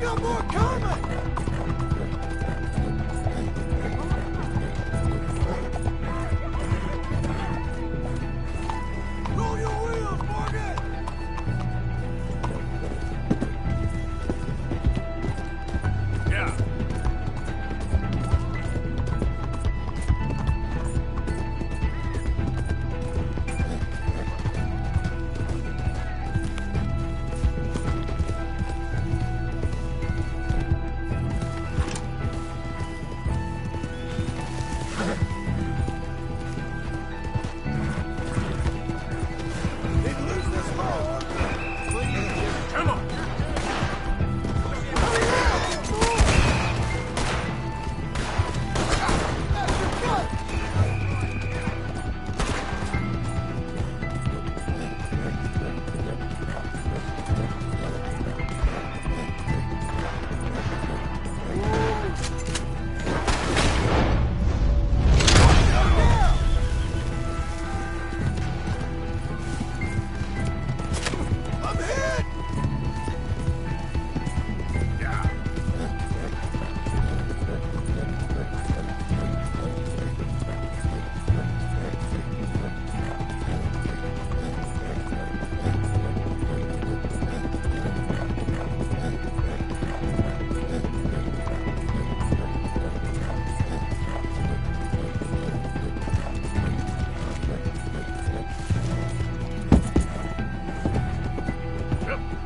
got more coming! Roll your wheels, Morgan! Yeah. Come on. I'm hit!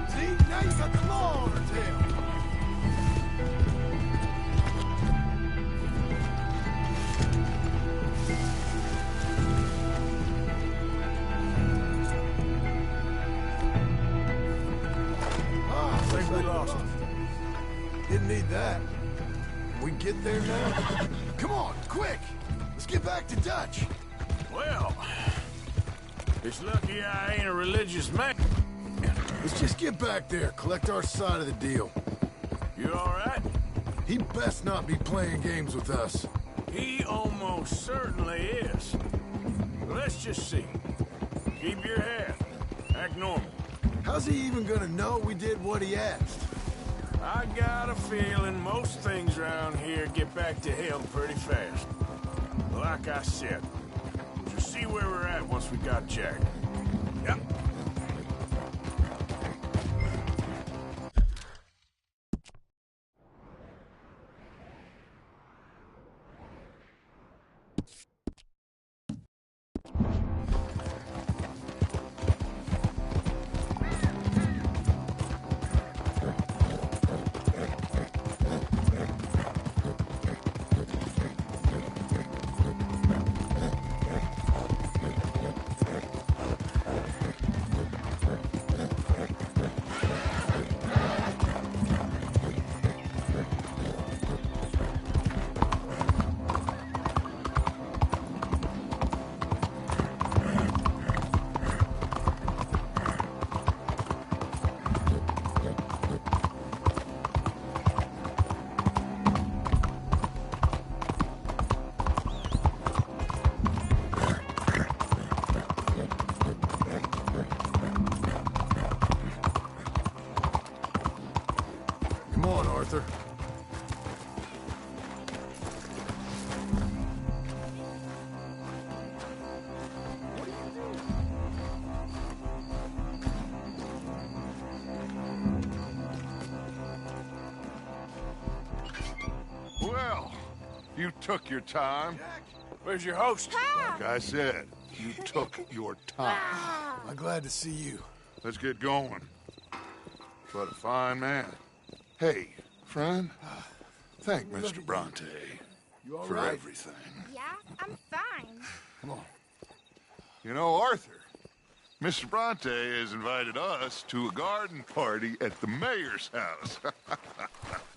See? Now you got the law on her tail. Ah, I think we lost him. Didn't need that. We get there now? Come on, quick! Let's get back to Dutch. Well, it's lucky I ain't a religious man. Let's just get back there, collect our side of the deal. You all right? He best not be playing games with us. He almost certainly is. Let's just see. Keep your head. Act normal. How's he even gonna know we did what he asked? I got a feeling most things around here get back to him pretty fast. Like I said, just see where we're at once we got Jack. Yep. Come on, Arthur. Well, you took your time. Where's your host? Like I said, you took your time. I'm glad to see you. Let's get going. What a fine man. Hey, friend, thank Mr. Bronte You all for right? everything. Yeah, I'm fine. Come on. You know, Arthur, Mr. Bronte has invited us to a garden party at the mayor's house.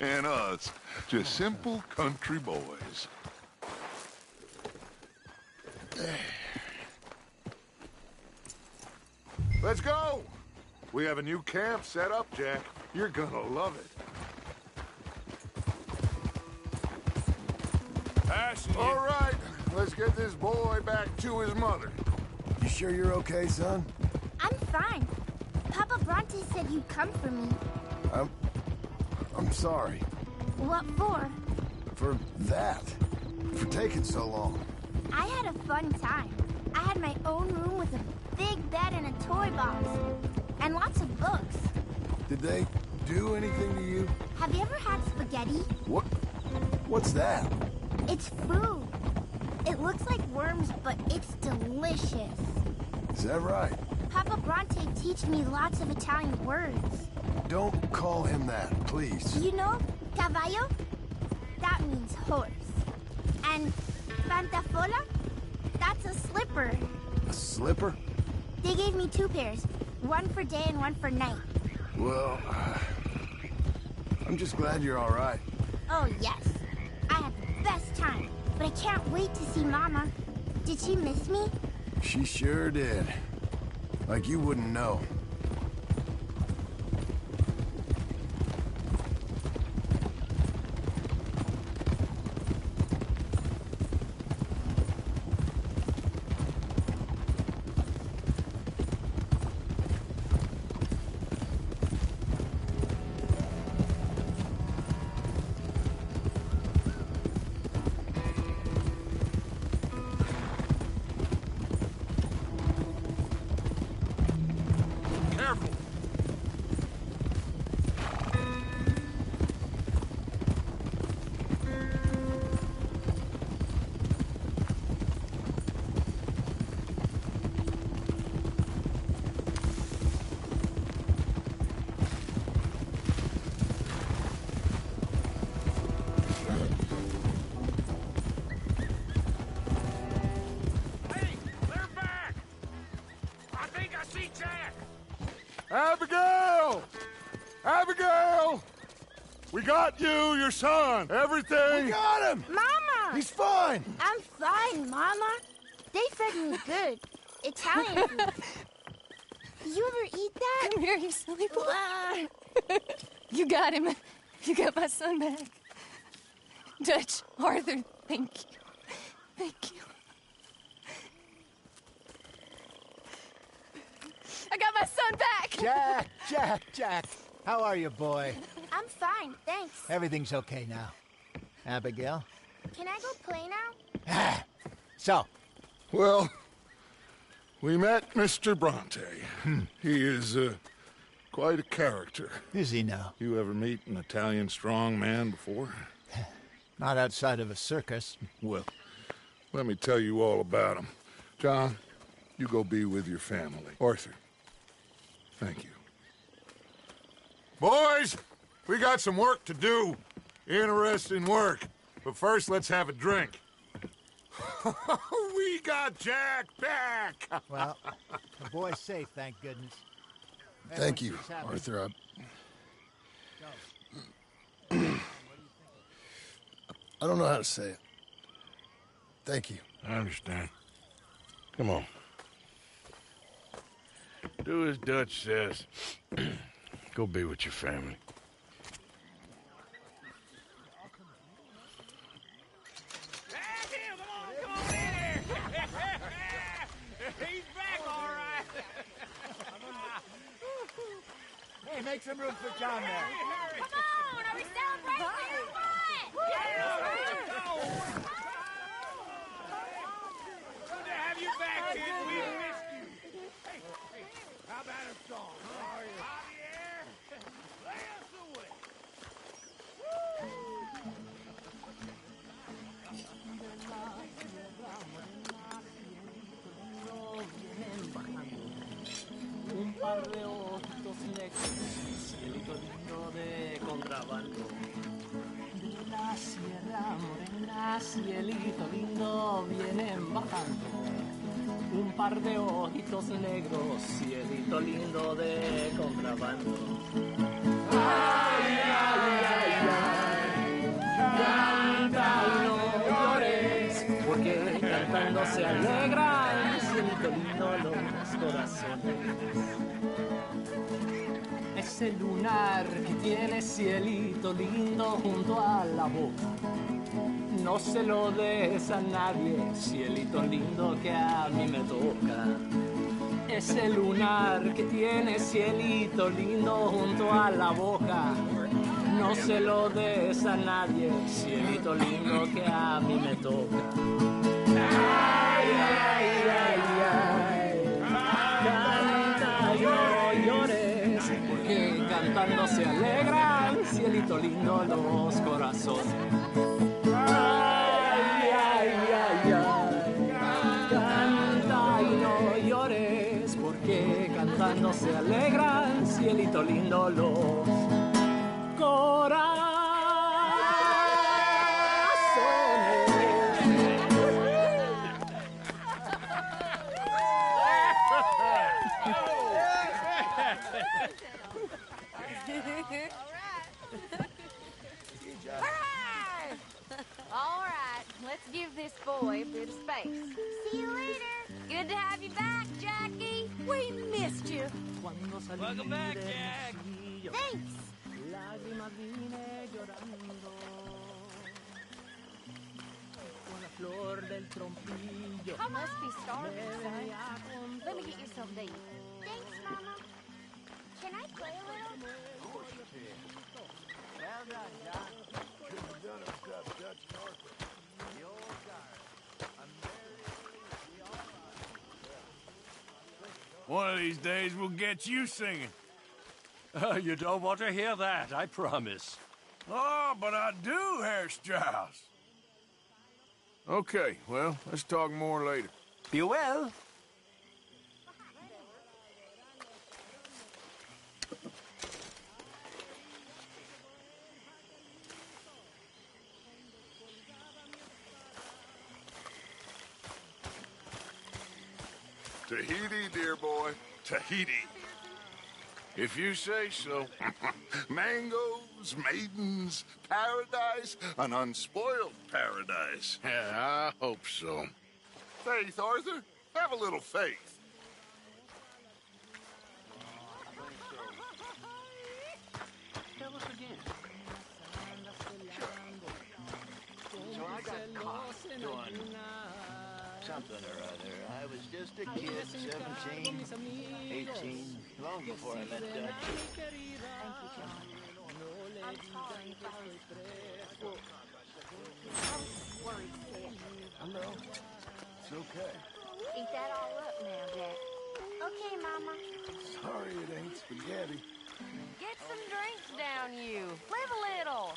And us, just simple country boys. Let's go! We have a new camp set up, Jack. You're gonna love it. All right, let's get this boy back to his mother. You sure you're okay, son? I'm fine. Papa Bronte said you'd come for me. I'm sorry. What for? For that. For taking so long. I had a fun time. I had my own room with a big bed and a toy box. And lots of books. Did they do anything to you? Have you ever had spaghetti? What? What's that? It's food. It looks like worms, but it's delicious. Is that right? Papa Bronte teach me lots of Italian words. Don't call him that, please. You know, caballo? That means horse. And pantafola? That's a slipper. A slipper? They gave me 2 pairs. One for day and one for night. Well, I'm just glad you're all right. Oh, yes. I had the best time. But I can't wait to see Mama. Did she miss me? She sure did. Like you wouldn't know. Abigail! Abigail! We got you, your son, everything. We got him! Mama! He's fine! I'm fine, Mama. They fed me good. Italian food. Did you ever eat that? Come here, you silly boy. You got him. You got my son back. Dutch, Arthur, thank you. Thank you. I got my son back! Jack. How are you, boy? I'm fine, thanks. Everything's okay now. Abigail? Can I go play now? So? Well, we met Mr. Bronte. He is quite a character. Is he now? You ever meet an Italian strong man before? Not outside of a circus. Well, let me tell you all about him. John, you go be with your family. Arthur, thank you. Boys, we got some work to do. Interesting work. But first, let's have a drink. We got Jack back! Well, the boy's safe, thank goodness. Thank you, Arthur. I don't know how to say it. Thank you. I understand. Come on. Do as Dutch says. Go be with your family. He's back, all right. Hey, make some room for John there. Come on, are we celebrating or what? Good to have you back, kid. We missed you. Hey, how about a song? How are you? Javier, play us away. Un par de ojitos negros, cielito lindo de contrabando. De la sierra morena, cielito lindo, vienen bajando. Un par de ojitos negros, cielito lindo de contrabando. Ay, ay, ay, ay, canta y no llores, porque cantando se alegran, cielito lindo los corazones. Ese lunar que tiene cielito lindo junto a la boca, no se lo des a nadie, cielito lindo que a mí me toca. Ese lunar que tiene cielito lindo junto a la boca, No se lo des a nadie, cielito lindo que a mí me toca. Ay, ay, ay, ay. Canta y no llores, porque cantando se alegran, cielito lindo, los corazones. Ay, ay, ay, ay. Canta y no llores, porque cantando se alegran, cielito lindo, los corazones. Hooray! All right, let's give this boy a bit of space. See you later. Good to have you back, Jackie. We missed you. Welcome back, Jack. Thanks. Lágrimas vine llorando con la flor del trompillo. I must be starving, son. Let me get you something to eat. Thanks, Mama. Can I play a little? Of course you can. Well done, John. Couldn't have done it without Dutch and Arthur. The old guard. I'm One of these days we'll get you singing. You don't want to hear that, I promise. Oh, but I do, Herr Strauss. Okay, well, let's talk more later. You will. Tahiti, dear boy. Tahiti. If you say so. Mangoes, maidens, paradise, an unspoiled paradise. Yeah, I hope so. Faith, Arthur. Have a little faith. Tell us again. So I got caught doing something or other. I was just a kid, 17, 18, long before I met Dutch. Thank you, John. I'm sorry about Well, I was worried sick. I know. It's okay. Eat that all up now, Jack. Okay, Mama. Sorry it ain't spaghetti. Get some drinks down, you. Live a little.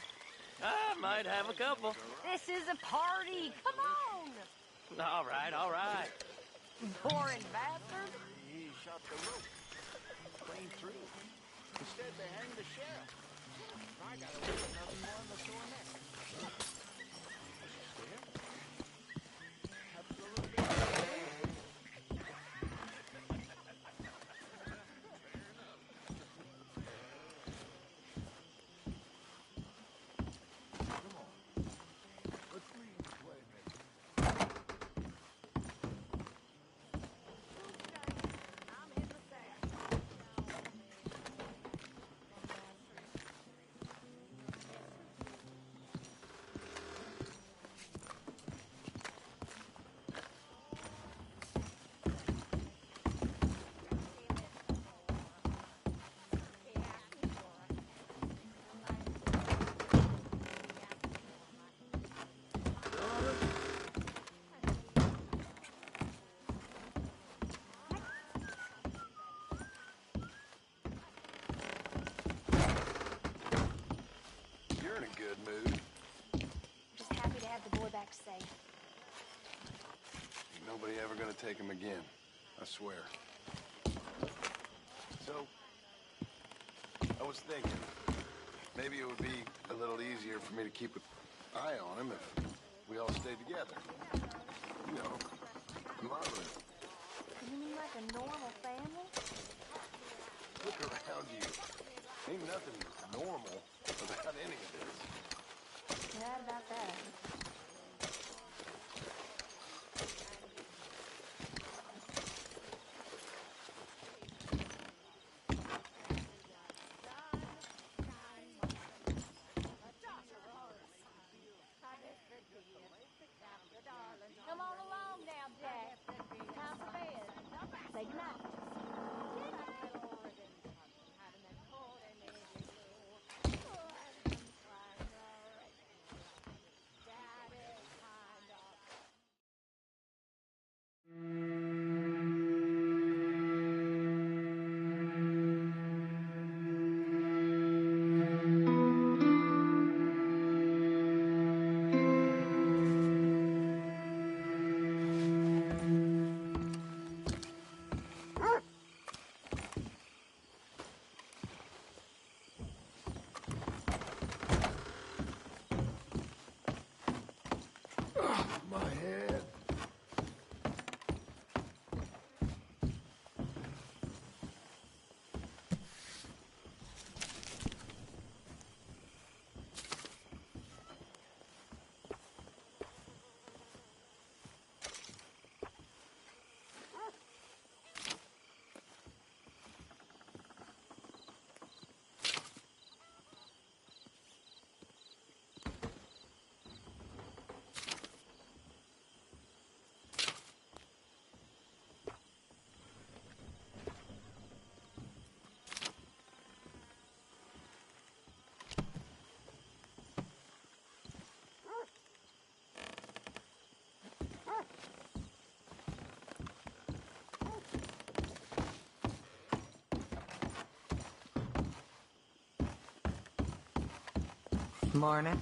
I might have a couple. This is a party. Come on. All right, all right. Boring bastard. He shot the rope clean through. Instead, they hanged the sheriff. I got away with nothing more than the sore neck. You're in a good mood. Just happy to have the boy back safe. Ain't nobody ever gonna take him again. I swear. So, I was thinking, maybe it would be a little easier for me to keep an eye on him if we all stayed together. You know, Mother, You mean like a normal family? look around you. Ain't nothing normal about any of this. You're right about that. Come on along now, Jack. Time for bed. Say goodnight. Morning.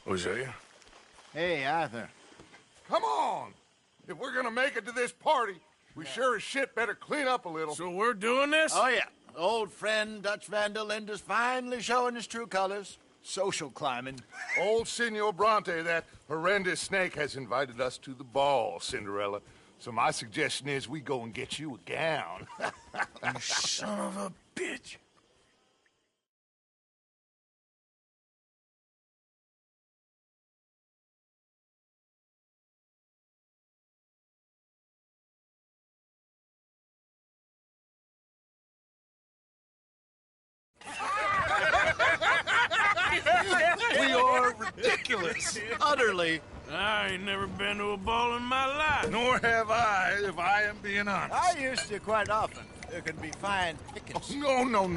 Hosea? Hey, Arthur. Come on! If we're gonna make it to this party, we sure as shit better clean up a little. So we're doing this? Oh, yeah. Old friend Dutch Van der Linde's finally showing his true colors. Social climbing. Old Senor Bronte, that horrendous snake, has invited us to the ball, Cinderella. So my suggestion is we go and get you a gown. You son of a bitch. We are ridiculous. Utterly. I ain't never been to a ball in my life. Nor have I, if I am being honest. I used to quite often. There can be fine pickings. Oh, no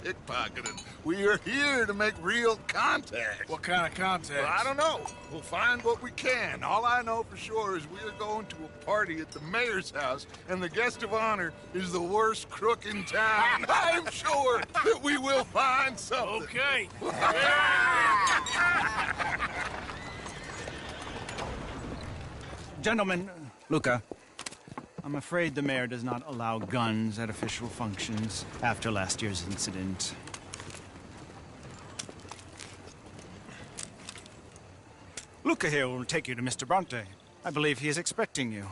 pickpocketing. We are here to make real contact. What kind of contact? Well, I don't know. We'll find what we can. All I know for sure is we are going to a party at the mayor's house, and the guest of honor is the worst crook in town. I'm sure that we will find something. Okay. Gentlemen, Luca, I'm afraid the mayor does not allow guns at official functions after last year's incident. Luca here will take you to Mr. Bronte. I believe he is expecting you.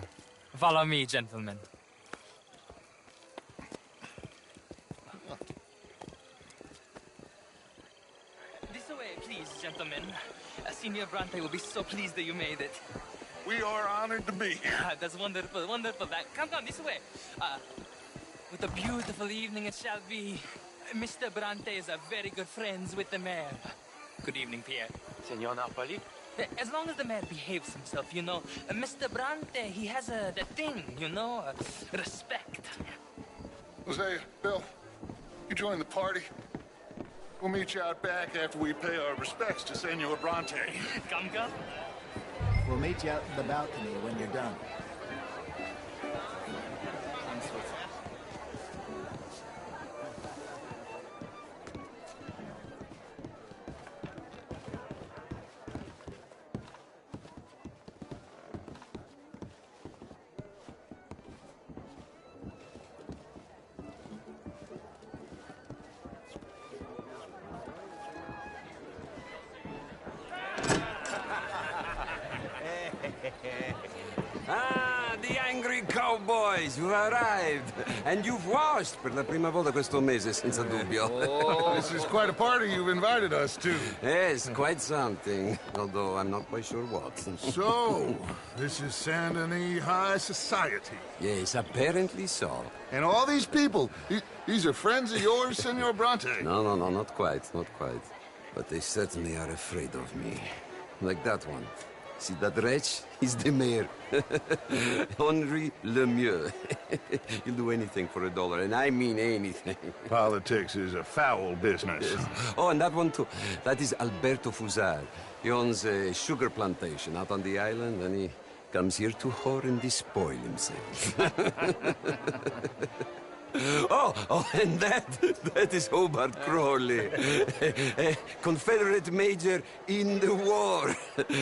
Follow me, gentlemen. This way, please, gentlemen. Senior Bronte will be so pleased that you made it. We are honored to be here. That's wonderful, wonderful. Come, this way. What a beautiful evening it shall be. Mr. Bronte is a very good friends with the mayor. Good evening, Pierre. Senor Napoli? As long as the mayor behaves himself, you know. Mr. Bronte, he has that thing, you know, respect. Hosea, Bill, you join the party. We'll meet you out back after we pay our respects to Senor Bronte. Come. We'll meet you out in the balcony when you're done. Ah, the angry cowboys who arrived. And you've washed per la prima volta questo mese, senza dubbio. Oh, this is quite a party you've invited us to. Yes, quite something. Although I'm not quite sure what. So, this is Saint Denis High Society. Yes, apparently so. And all these people, these are friends of yours, Senor Bronte? No, not quite. But they certainly are afraid of me. Like that one. See that wretch? He's the mayor. Henri Lemieux. He'll do anything for $1, and I mean anything. Politics is a foul business. Yes. Oh, and that one too. That is Alberto Fusar. He owns a sugar plantation out on the island, and he comes here to whore and despoil himself. Oh, and that is Hobart Crawley, a Confederate major in the war.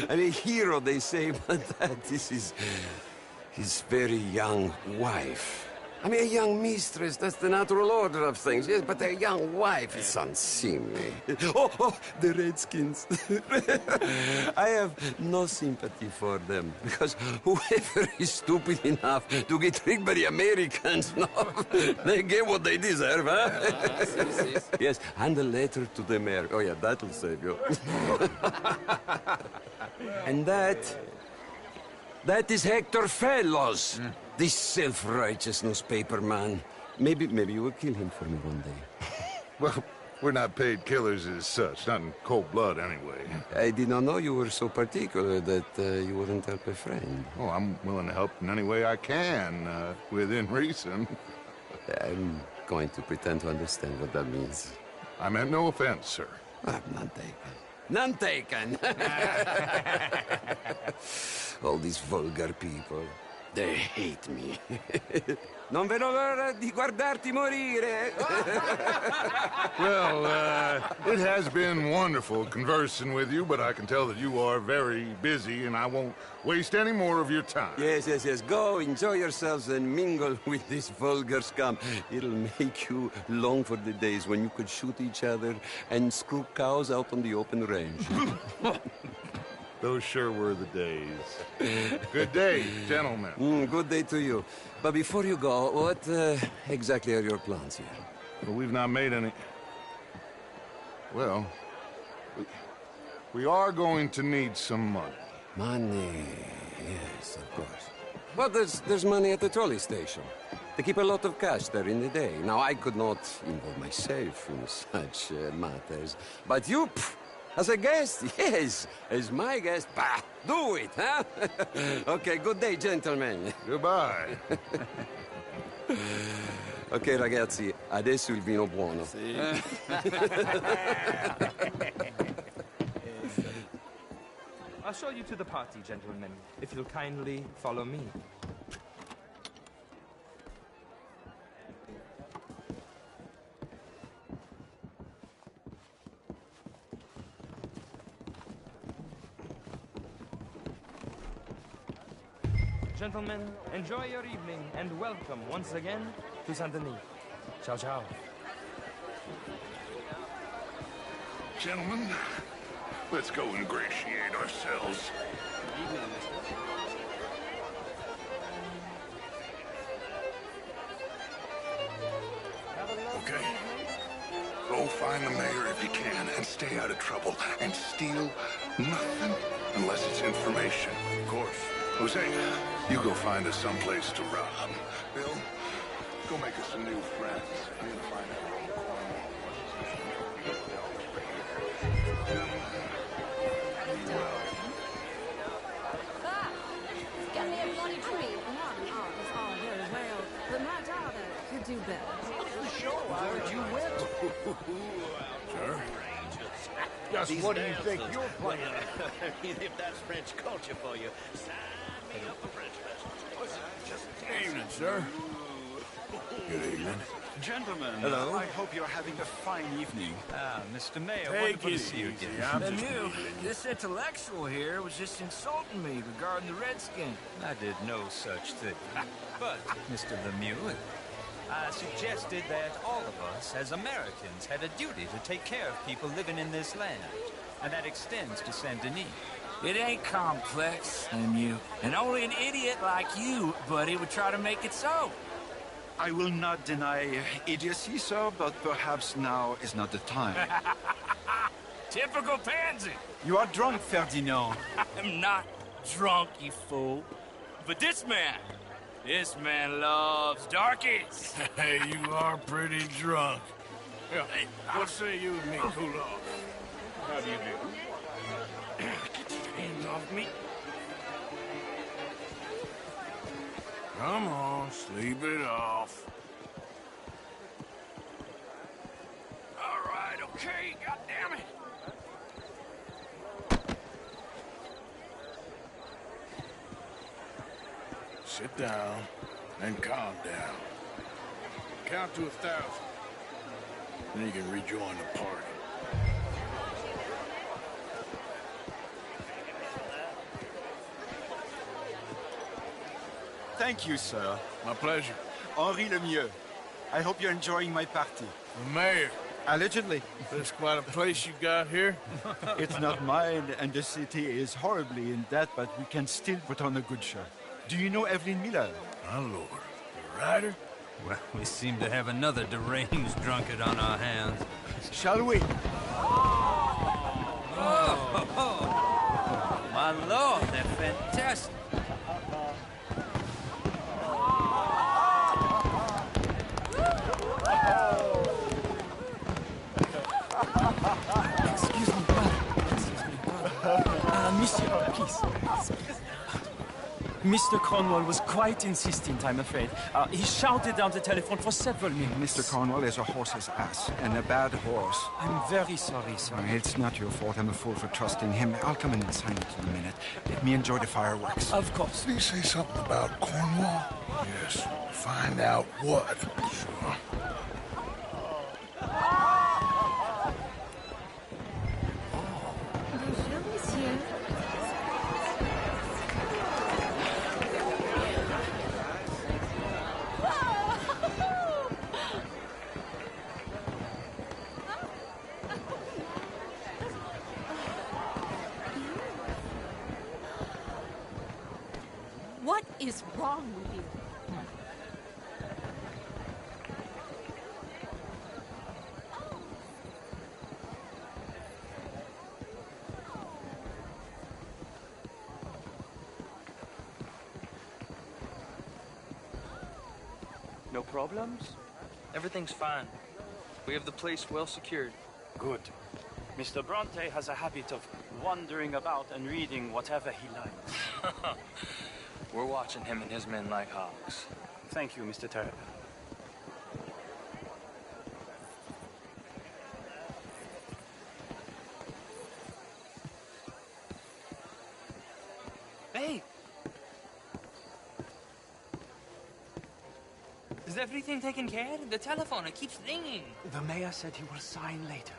And a hero, they say, but that is his very young wife. I mean, a young mistress, that's the natural order of things, yes, but a young wife is unseemly. Oh, the Redskins. I have no sympathy for them, because whoever is stupid enough to get tricked by the Americans, no, they get what they deserve, huh? Yes, and a letter to the mayor. Oh, yeah, that'll save you. And that is Hector Fellows. This self-righteous newspaper man. Maybe you will kill him for me one day. Well, we're not paid killers as such, not in cold blood anyway. I did not know you were so particular that you wouldn't help a friend. Oh, I'm willing to help in any way I can, within reason. I'm going to pretend to understand what that means. I meant no offense, sir. None taken. None taken! All these vulgar people. They hate me. Non vedo l'ora di guardarti morire. Well, it has been wonderful conversing with you, but I can tell that you are very busy, and I won't waste any more of your time. Yes. Go, enjoy yourselves, and mingle with this vulgar scum. It'll make you long for the days when you could shoot each other and screw cows out on the open range. Those sure were the days. Good day, gentlemen. Good day to you. But before you go, what exactly are your plans here? Well, we've not made any... Well, we are going to need some money. Money, yes, of course. But there's money at the trolley station. They keep a lot of cash there in the day. Now, I could not involve myself in such matters. But you... As a guest? Yes. As my guest? Bah, do it, huh? Okay, good day, gentlemen. Goodbye. Ok, ragazzi, adesso il vino buono. I'll show you to the party, gentlemen, if you'll kindly follow me. Gentlemen, enjoy your evening and welcome once again to Saint-Denis. Ciao, ciao. Gentlemen, let's go ingratiate ourselves. Okay. Go find the mayor if you can and stay out of trouble. And steal nothing unless it's information. Of course. Jose, you go find us someplace to rob. Bill, go make us some new friends. I need to find out. Get me a bloody treat. Art is all very well, but my daughter could do better. Sure, I heard you went. Sure. Just These what do you damn think sons. you're playing? If that's French culture for you, sign me up for French lessons. Good evening, sir. Good evening. Gentlemen, Hello. I hope you're having a fine evening. Ah, Mr. Mayor, Take wonderful to it see you easy. again. I'm And just you, fooling you. this intellectual here was just insulting me regarding the Redskin. I did no such thing. But, Mr. Lemieux, I suggested that all of us, as Americans, had a duty to take care of people living in this land. And that extends to Saint-Denis. It ain't complex, Lemieux. And only an idiot like you, buddy, would try to make it so. I will not deny idiocy, sir, but perhaps now is not the time. Typical pansy. You are drunk, Ferdinand. I'm not drunk, you fool. But this man loves darkies. Hey, you are pretty drunk. Yeah, what say you and me cool off? How do you do? Get your hands off me. Come on, sleep it off. All right, okay, goddammit. Sit down and calm down. Count to 1,000. Then you can rejoin the party. Thank you, sir. My pleasure. Henri Lemieux. I hope you're enjoying my party. The mayor. Allegedly. That's quite a place you got here. It's not mine, and the city is horribly in debt, but we can still put on a good show. Do you know Evelyn Miller? My lord. The writer? Well, we seem to have another deranged drunkard on our hands. Shall we? Oh, my lord, they're fantastic. Excuse me, brother. Monsieur, please. Mr. Cornwall was quite insistent, I'm afraid. He shouted down the telephone for several minutes. Mr. Cornwall is a horse's ass, and a bad horse. I'm very sorry, sir. It's not your fault. I'm a fool for trusting him. I'll come in and sign it in a minute. Let me enjoy the fireworks. Of course. Did he say something about Cornwall? Yes. Find out what. Sure. What is wrong with you? No problems? Everything's fine. We have the place well secured. Good. Mr. Bronte has a habit of wandering about and reading whatever he likes. We're watching him and his men like hawks. Thank you, Mr. Terrell. Hey! Is everything taken care of? The telephone, it keeps ringing. The mayor said he will sign later.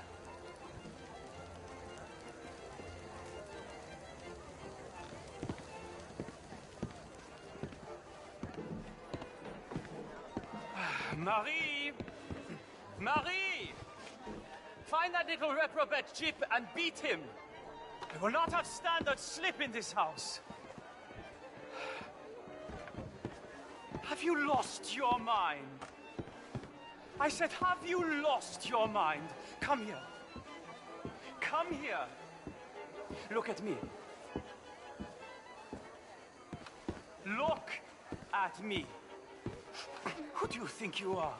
Marie! Marie! Find that little reprobate Jip and beat him. I will not have standard slip in this house. Have you lost your mind? I said, have you lost your mind? Come here. Come here. Look at me. Look at me. Who do you think you are?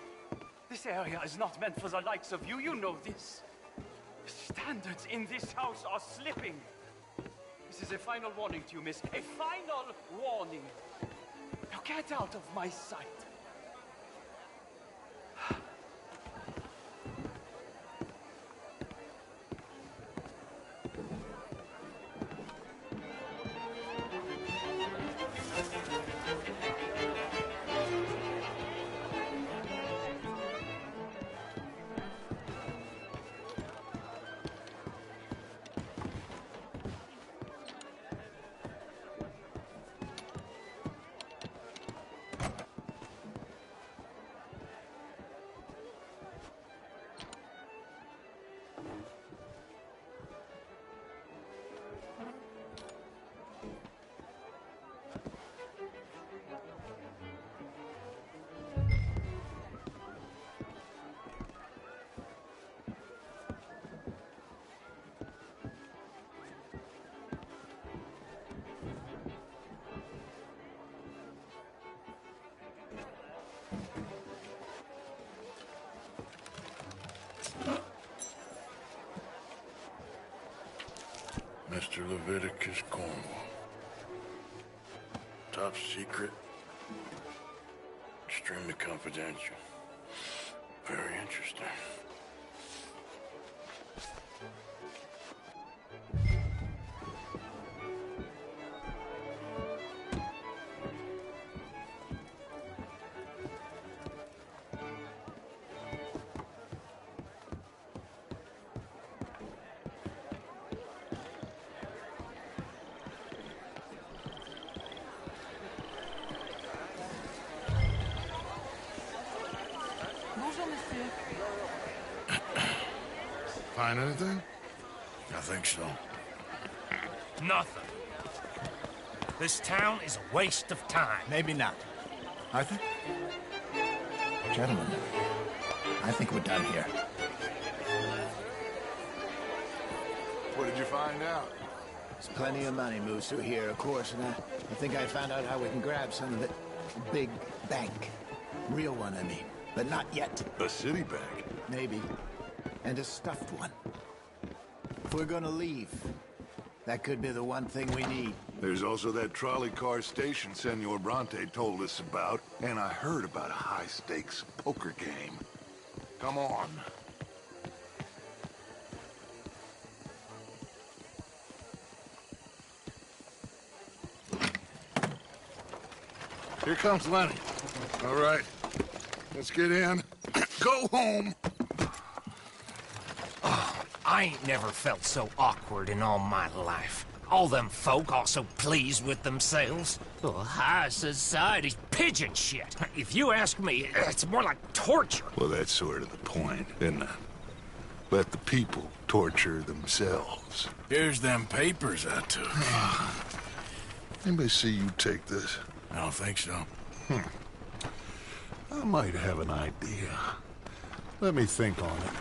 This area is not meant for the likes of you. You know this. The standards in this house are slipping. This is a final warning to you, miss. A final warning. Now get out of my sight. Mr. Leviticus Cornwall. Top secret. Extremely confidential. Very interesting. Find anything? I think so. Nothing. This town is a waste of time. Maybe not. Arthur? Gentlemen, I think we're done here. What did you find out? There's plenty of money moves through here, of course, and I think I found out how we can grab some of it. A big bank. Real one, I mean. But not yet. A city bank? Maybe. And a stuffed one. If we're gonna leave, that could be the one thing we need. There's also that trolley car station Senor Bronte told us about, and I heard about a high-stakes poker game. Come on. Here comes Lenny. All right, let's get in. Go home. Oh, I ain't never felt so awkward in all my life. All them folk all so pleased with themselves. Oh, high society's pigeon shit. If you ask me, it's more like torture. Well, that's sort of the point, isn't it? Let the people torture themselves. Here's them papers I took. Anybody see you take this? I don't think so. I might have an idea. Let me think on it.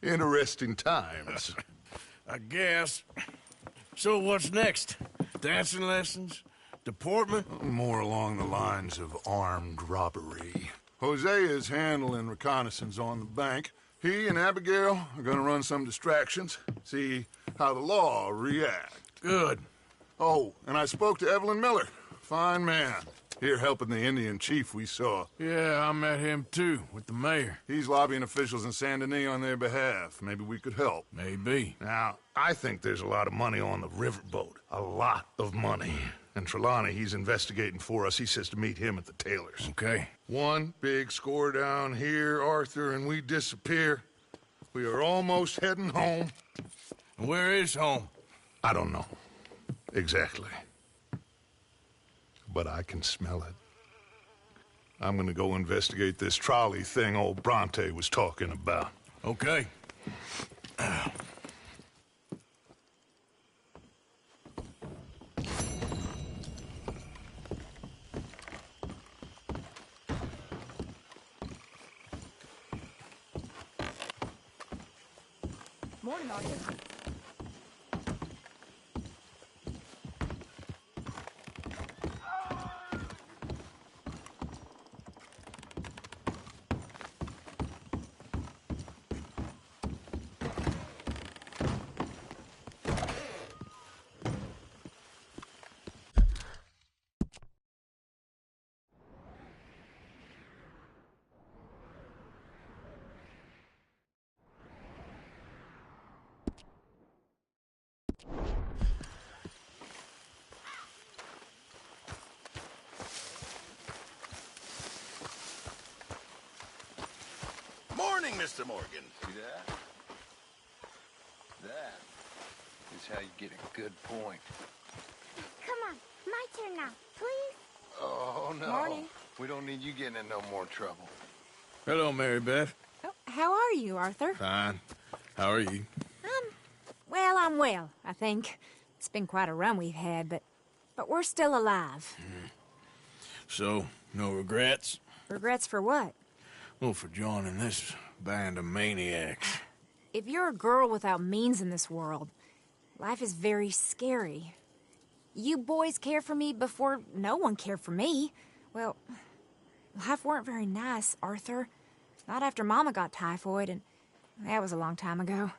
Interesting times. I guess. So what's next? Dancing lessons? Deportment? More along the lines of armed robbery. Jose is handling reconnaissance on the bank. He and Abigail are gonna run some distractions, see how the law react. Good. Oh, and I spoke to Evelyn Miller. Fine man. Here helping the Indian chief we saw. Yeah, I met him too, with the mayor. He's lobbying officials in Saint Denis on their behalf. Maybe we could help. Maybe. Now, I think there's a lot of money on the riverboat. A lot of money. And Trelawney, he's investigating for us. He says to meet him at the Taylor's. Okay. One big score down here, Arthur, and we disappear. We are almost heading home. Where is home? I don't know. Exactly. But I can smell it. I'm gonna go investigate this trolley thing old Bronte was talking about. Okay. Morning, Arthur. Morning, Mr. Morgan. See that? That is how you get a good point. Come on, my turn now, please. Oh, no. Morning. We don't need you getting in no more trouble. Hello, Mary Beth. Oh, how are you, Arthur? Fine. How are you? Well, I'm well, I think. It's been quite a run we've had, but we're still alive. So, no regrets? Regrets for what? Well, for joining this band of maniacs. If you're a girl without means in this world, life is very scary. You boys cared for me before no one cared for me. Well, life weren't very nice, Arthur. Not after Mama got typhoid, and that was a long time ago.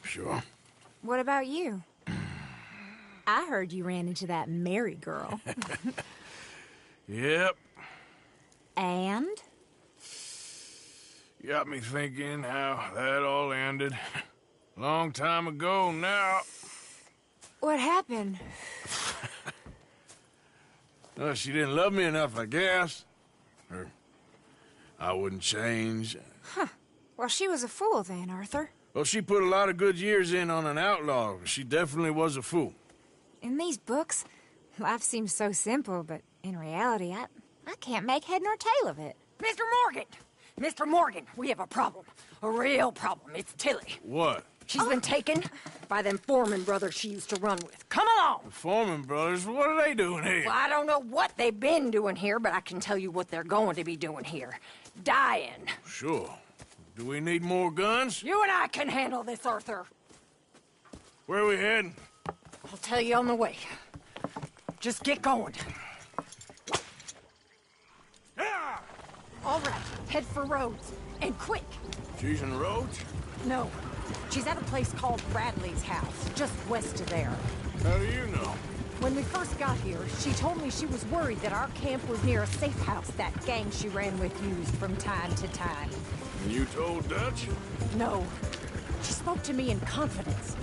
Sure. What about you? I heard you ran into that Mary girl. Yep. And? Got me thinking how that all ended. Long time ago now. What happened? Well, she didn't love me enough, I guess. Or I wouldn't change. Huh. Well, she was a fool then, Arthur. Well, she put a lot of good years in on an outlaw. She definitely was a fool. In these books, life seems so simple, but in reality, I can't make head nor tail of it. Mr. Morgan! Mr. Morgan, we have a problem. A real problem. It's Tilly. What? She's been taken by them Foreman brothers she used to run with. Come along! The Foreman brothers? What are they doing here? Well, I don't know what they've been doing here, but I can tell you what they're going to be doing here. Dying. Sure. Do we need more guns? You and I can handle this, Arthur. Where are we heading? I'll tell you on the way. Just get going. All right, head for Rhodes. And quick. She's in Rhodes? No. She's at a place called Bradley's house, just west of there. How do you know? When we first got here, she told me she was worried that our camp was near a safe house that gang she ran with used from time to time. And you told Dutch? No. She spoke to me in confidence.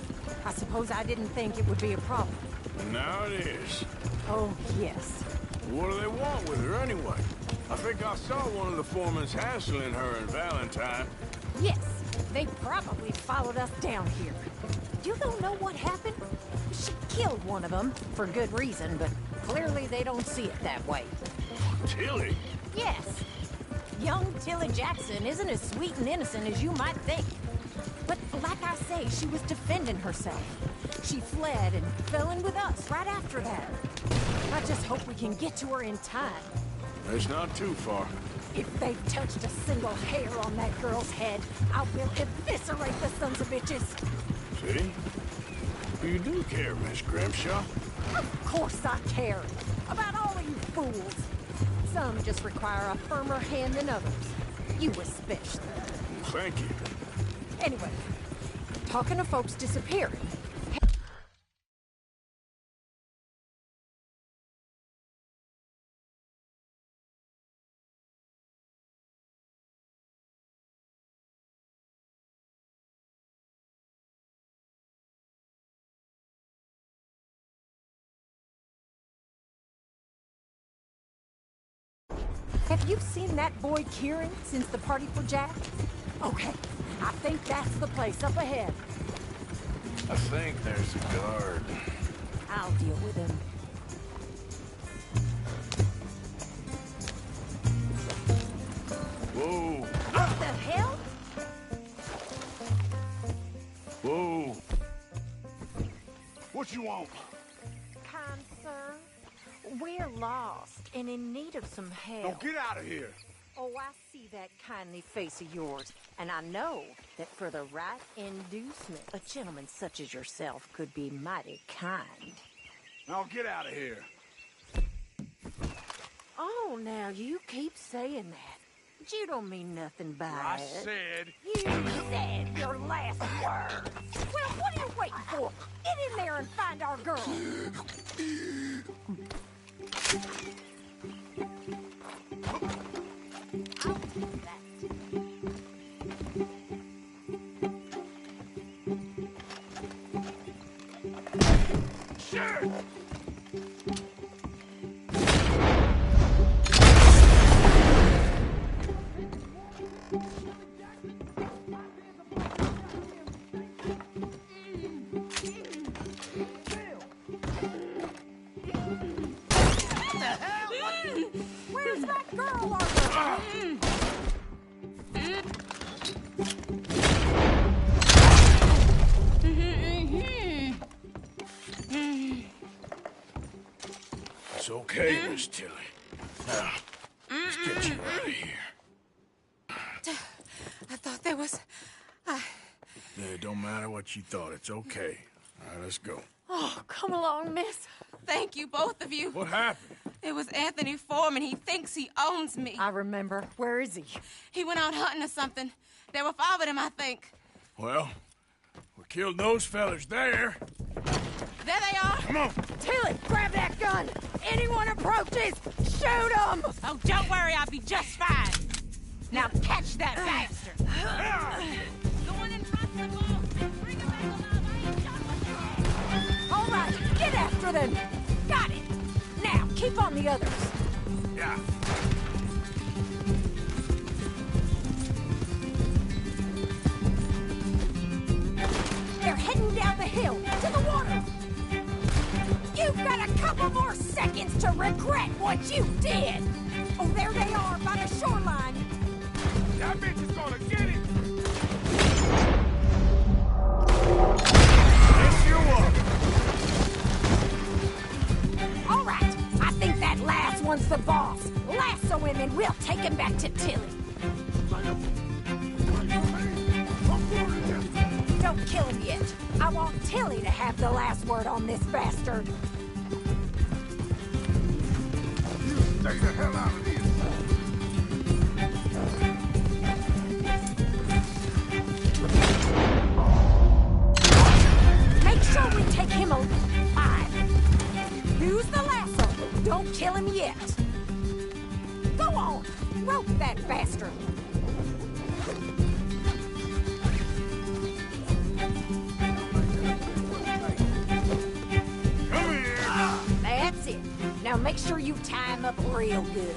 I suppose I didn't think it would be a problem. And now it is. Oh, yes. What do they want with her anyway? I think I saw one of the foremans hassling her and Valentine. Yes, they probably followed us down here. You don't know what happened? She killed one of them, for good reason, but clearly they don't see it that way. Tilly? Yes. Young Tilly Jackson isn't as sweet and innocent as you might think. But like I say, she was defending herself. She fled and fell in with us right after that. I just hope we can get to her in time. It's not too far. If they've touched a single hair on that girl's head, I will eviscerate the sons of bitches. See? You do care, Miss Grimshaw. Of course I care. About all of you fools. Some just require a firmer hand than others. You especially. Thank you. Anyway, talking of folks disappearing. Have you seen that boy Kieran since the party for Jack? Okay, I think that's the place up ahead. I think there's a guard. I'll deal with him. Whoa. What the hell? Whoa. What you want? Kind sir, we're lost and in need of some help. Now get out of here. Oh, I see that kindly face of yours, and I know that for the right inducement, a gentleman such as yourself could be mighty kind. Now get out of here. Oh, now you keep saying that. But you don't mean nothing by I it. said... You said your last word. Well, what are you waiting for? Get in there and find our girl. Where's that girl, Arthur? It's okay, Miss Tilly. Now, let's get you out of here. I thought there was... It don't matter what you thought. It's okay. All right, let's go. Oh, come along, miss. Thank you, both of you. What happened? It was Anthony Foreman. He thinks he owns me. I remember. Where is he? He went out hunting or something. There were 5 of them, I think. Well, we killed those fellas there. There they are. Come on. Tilly, grab that gun. Anyone approaches, shoot them. Oh, don't worry. I'll be just fine. Now catch that bastard. The one in front of the boat. Bring him back alive. I ain't done with that. All right, get after them. Got it. Now, keep on the others. Yeah. They're heading down the hill, to the water. You've got a couple more seconds to regret what you did. Oh, there they are, by the shoreline. That bitch is gonna get it! Yes, you are. All right, I think that last one's the boss. Lasso him and we'll take him back to Tilly. Don't kill him yet. I want Tilly to have the last word on this bastard. You stay the hell out of here. Make sure we take him alive. Use the lasso. Don't kill him yet. Go on. Rope that bastard. That's it. Now make sure you tie him up real good.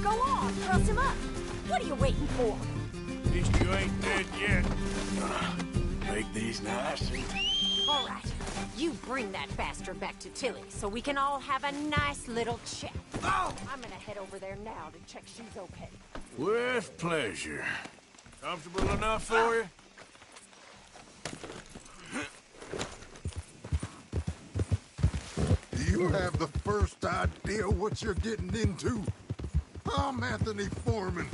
Go on, truss him up. What are you waiting for? At least you ain't dead yet. Make these nice and... All right. You bring that bastard back to Tilly so we can all have a nice little chat. Oh! I'm gonna head over there now to check she's okay. With pleasure. Comfortable enough for you? Do you have the first idea what you're getting into? I'm Anthony Foreman.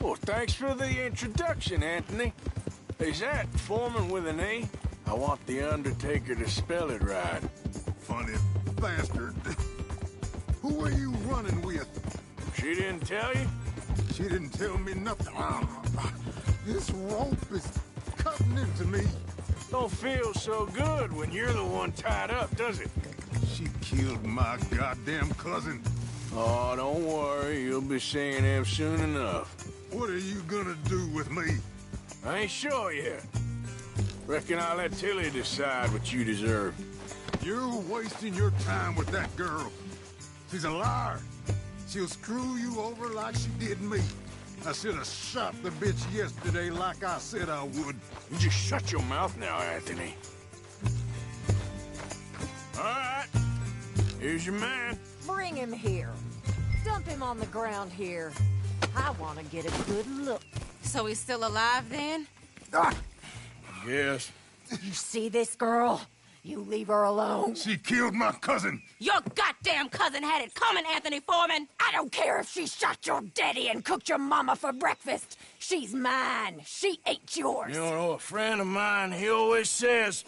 Well, thanks for the introduction, Anthony. Is that Foreman with an E? I want the Undertaker to spell it right. Funny bastard. Who are you running with? She didn't tell you? She didn't tell me nothing. This rope is cutting into me. Don't feel so good when you're the one tied up, does it? She killed my goddamn cousin. Oh, don't worry. You'll be seeing him soon enough. What are you gonna do with me? I ain't sure yet. Reckon I'll let Tilly decide what you deserve. You're wasting your time with that girl. She's a liar. She'll screw you over like she did me. I should have shot the bitch yesterday like I said I would. You just shut your mouth now, Anthony. All right. Here's your man. Bring him here. Dump him on the ground here. I want to get a good look. So he's still alive then? Yes. You see this girl? You leave her alone. She killed my cousin. Your goddamn cousin had it coming, Anthony Foreman. I don't care if she shot your daddy and cooked your mama for breakfast. She's mine. She ain't yours. You know, a friend of mine, he always says,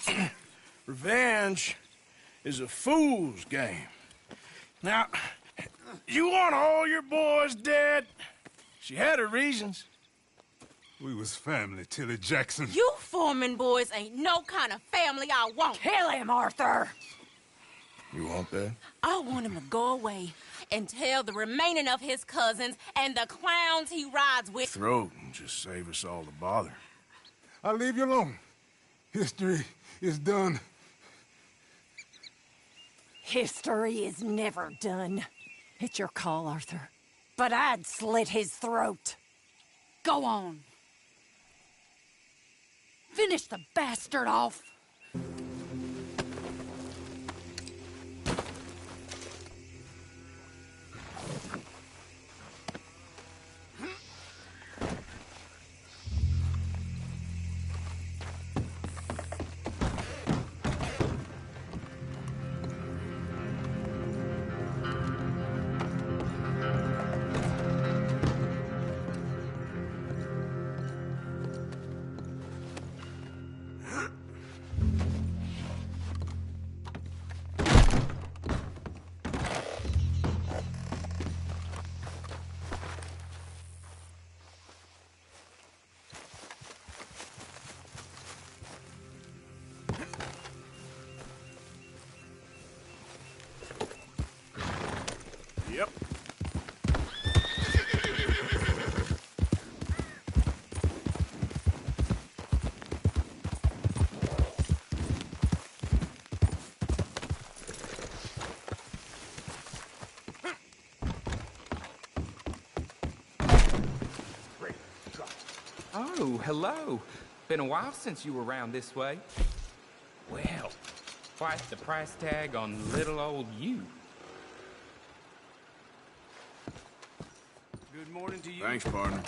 revenge is a fool's game. Now, you want all your boys dead? She had her reasons. We was family, Tilly Jackson. You Foreman boys ain't no kind of family I want. Kill him, Arthur. You want that? I want him to go away and tell the remaining of his cousins and the clowns he rides with. Throat and just save us all the bother. I'll leave you alone. History is done. History is never done. It's your call, Arthur. But I'd slit his throat. Go on. Finish the bastard off. Yep. Oh, hello. Been a while since you were around this way. Well, quite the price tag on little old you. Good morning to you. Thanks, partner.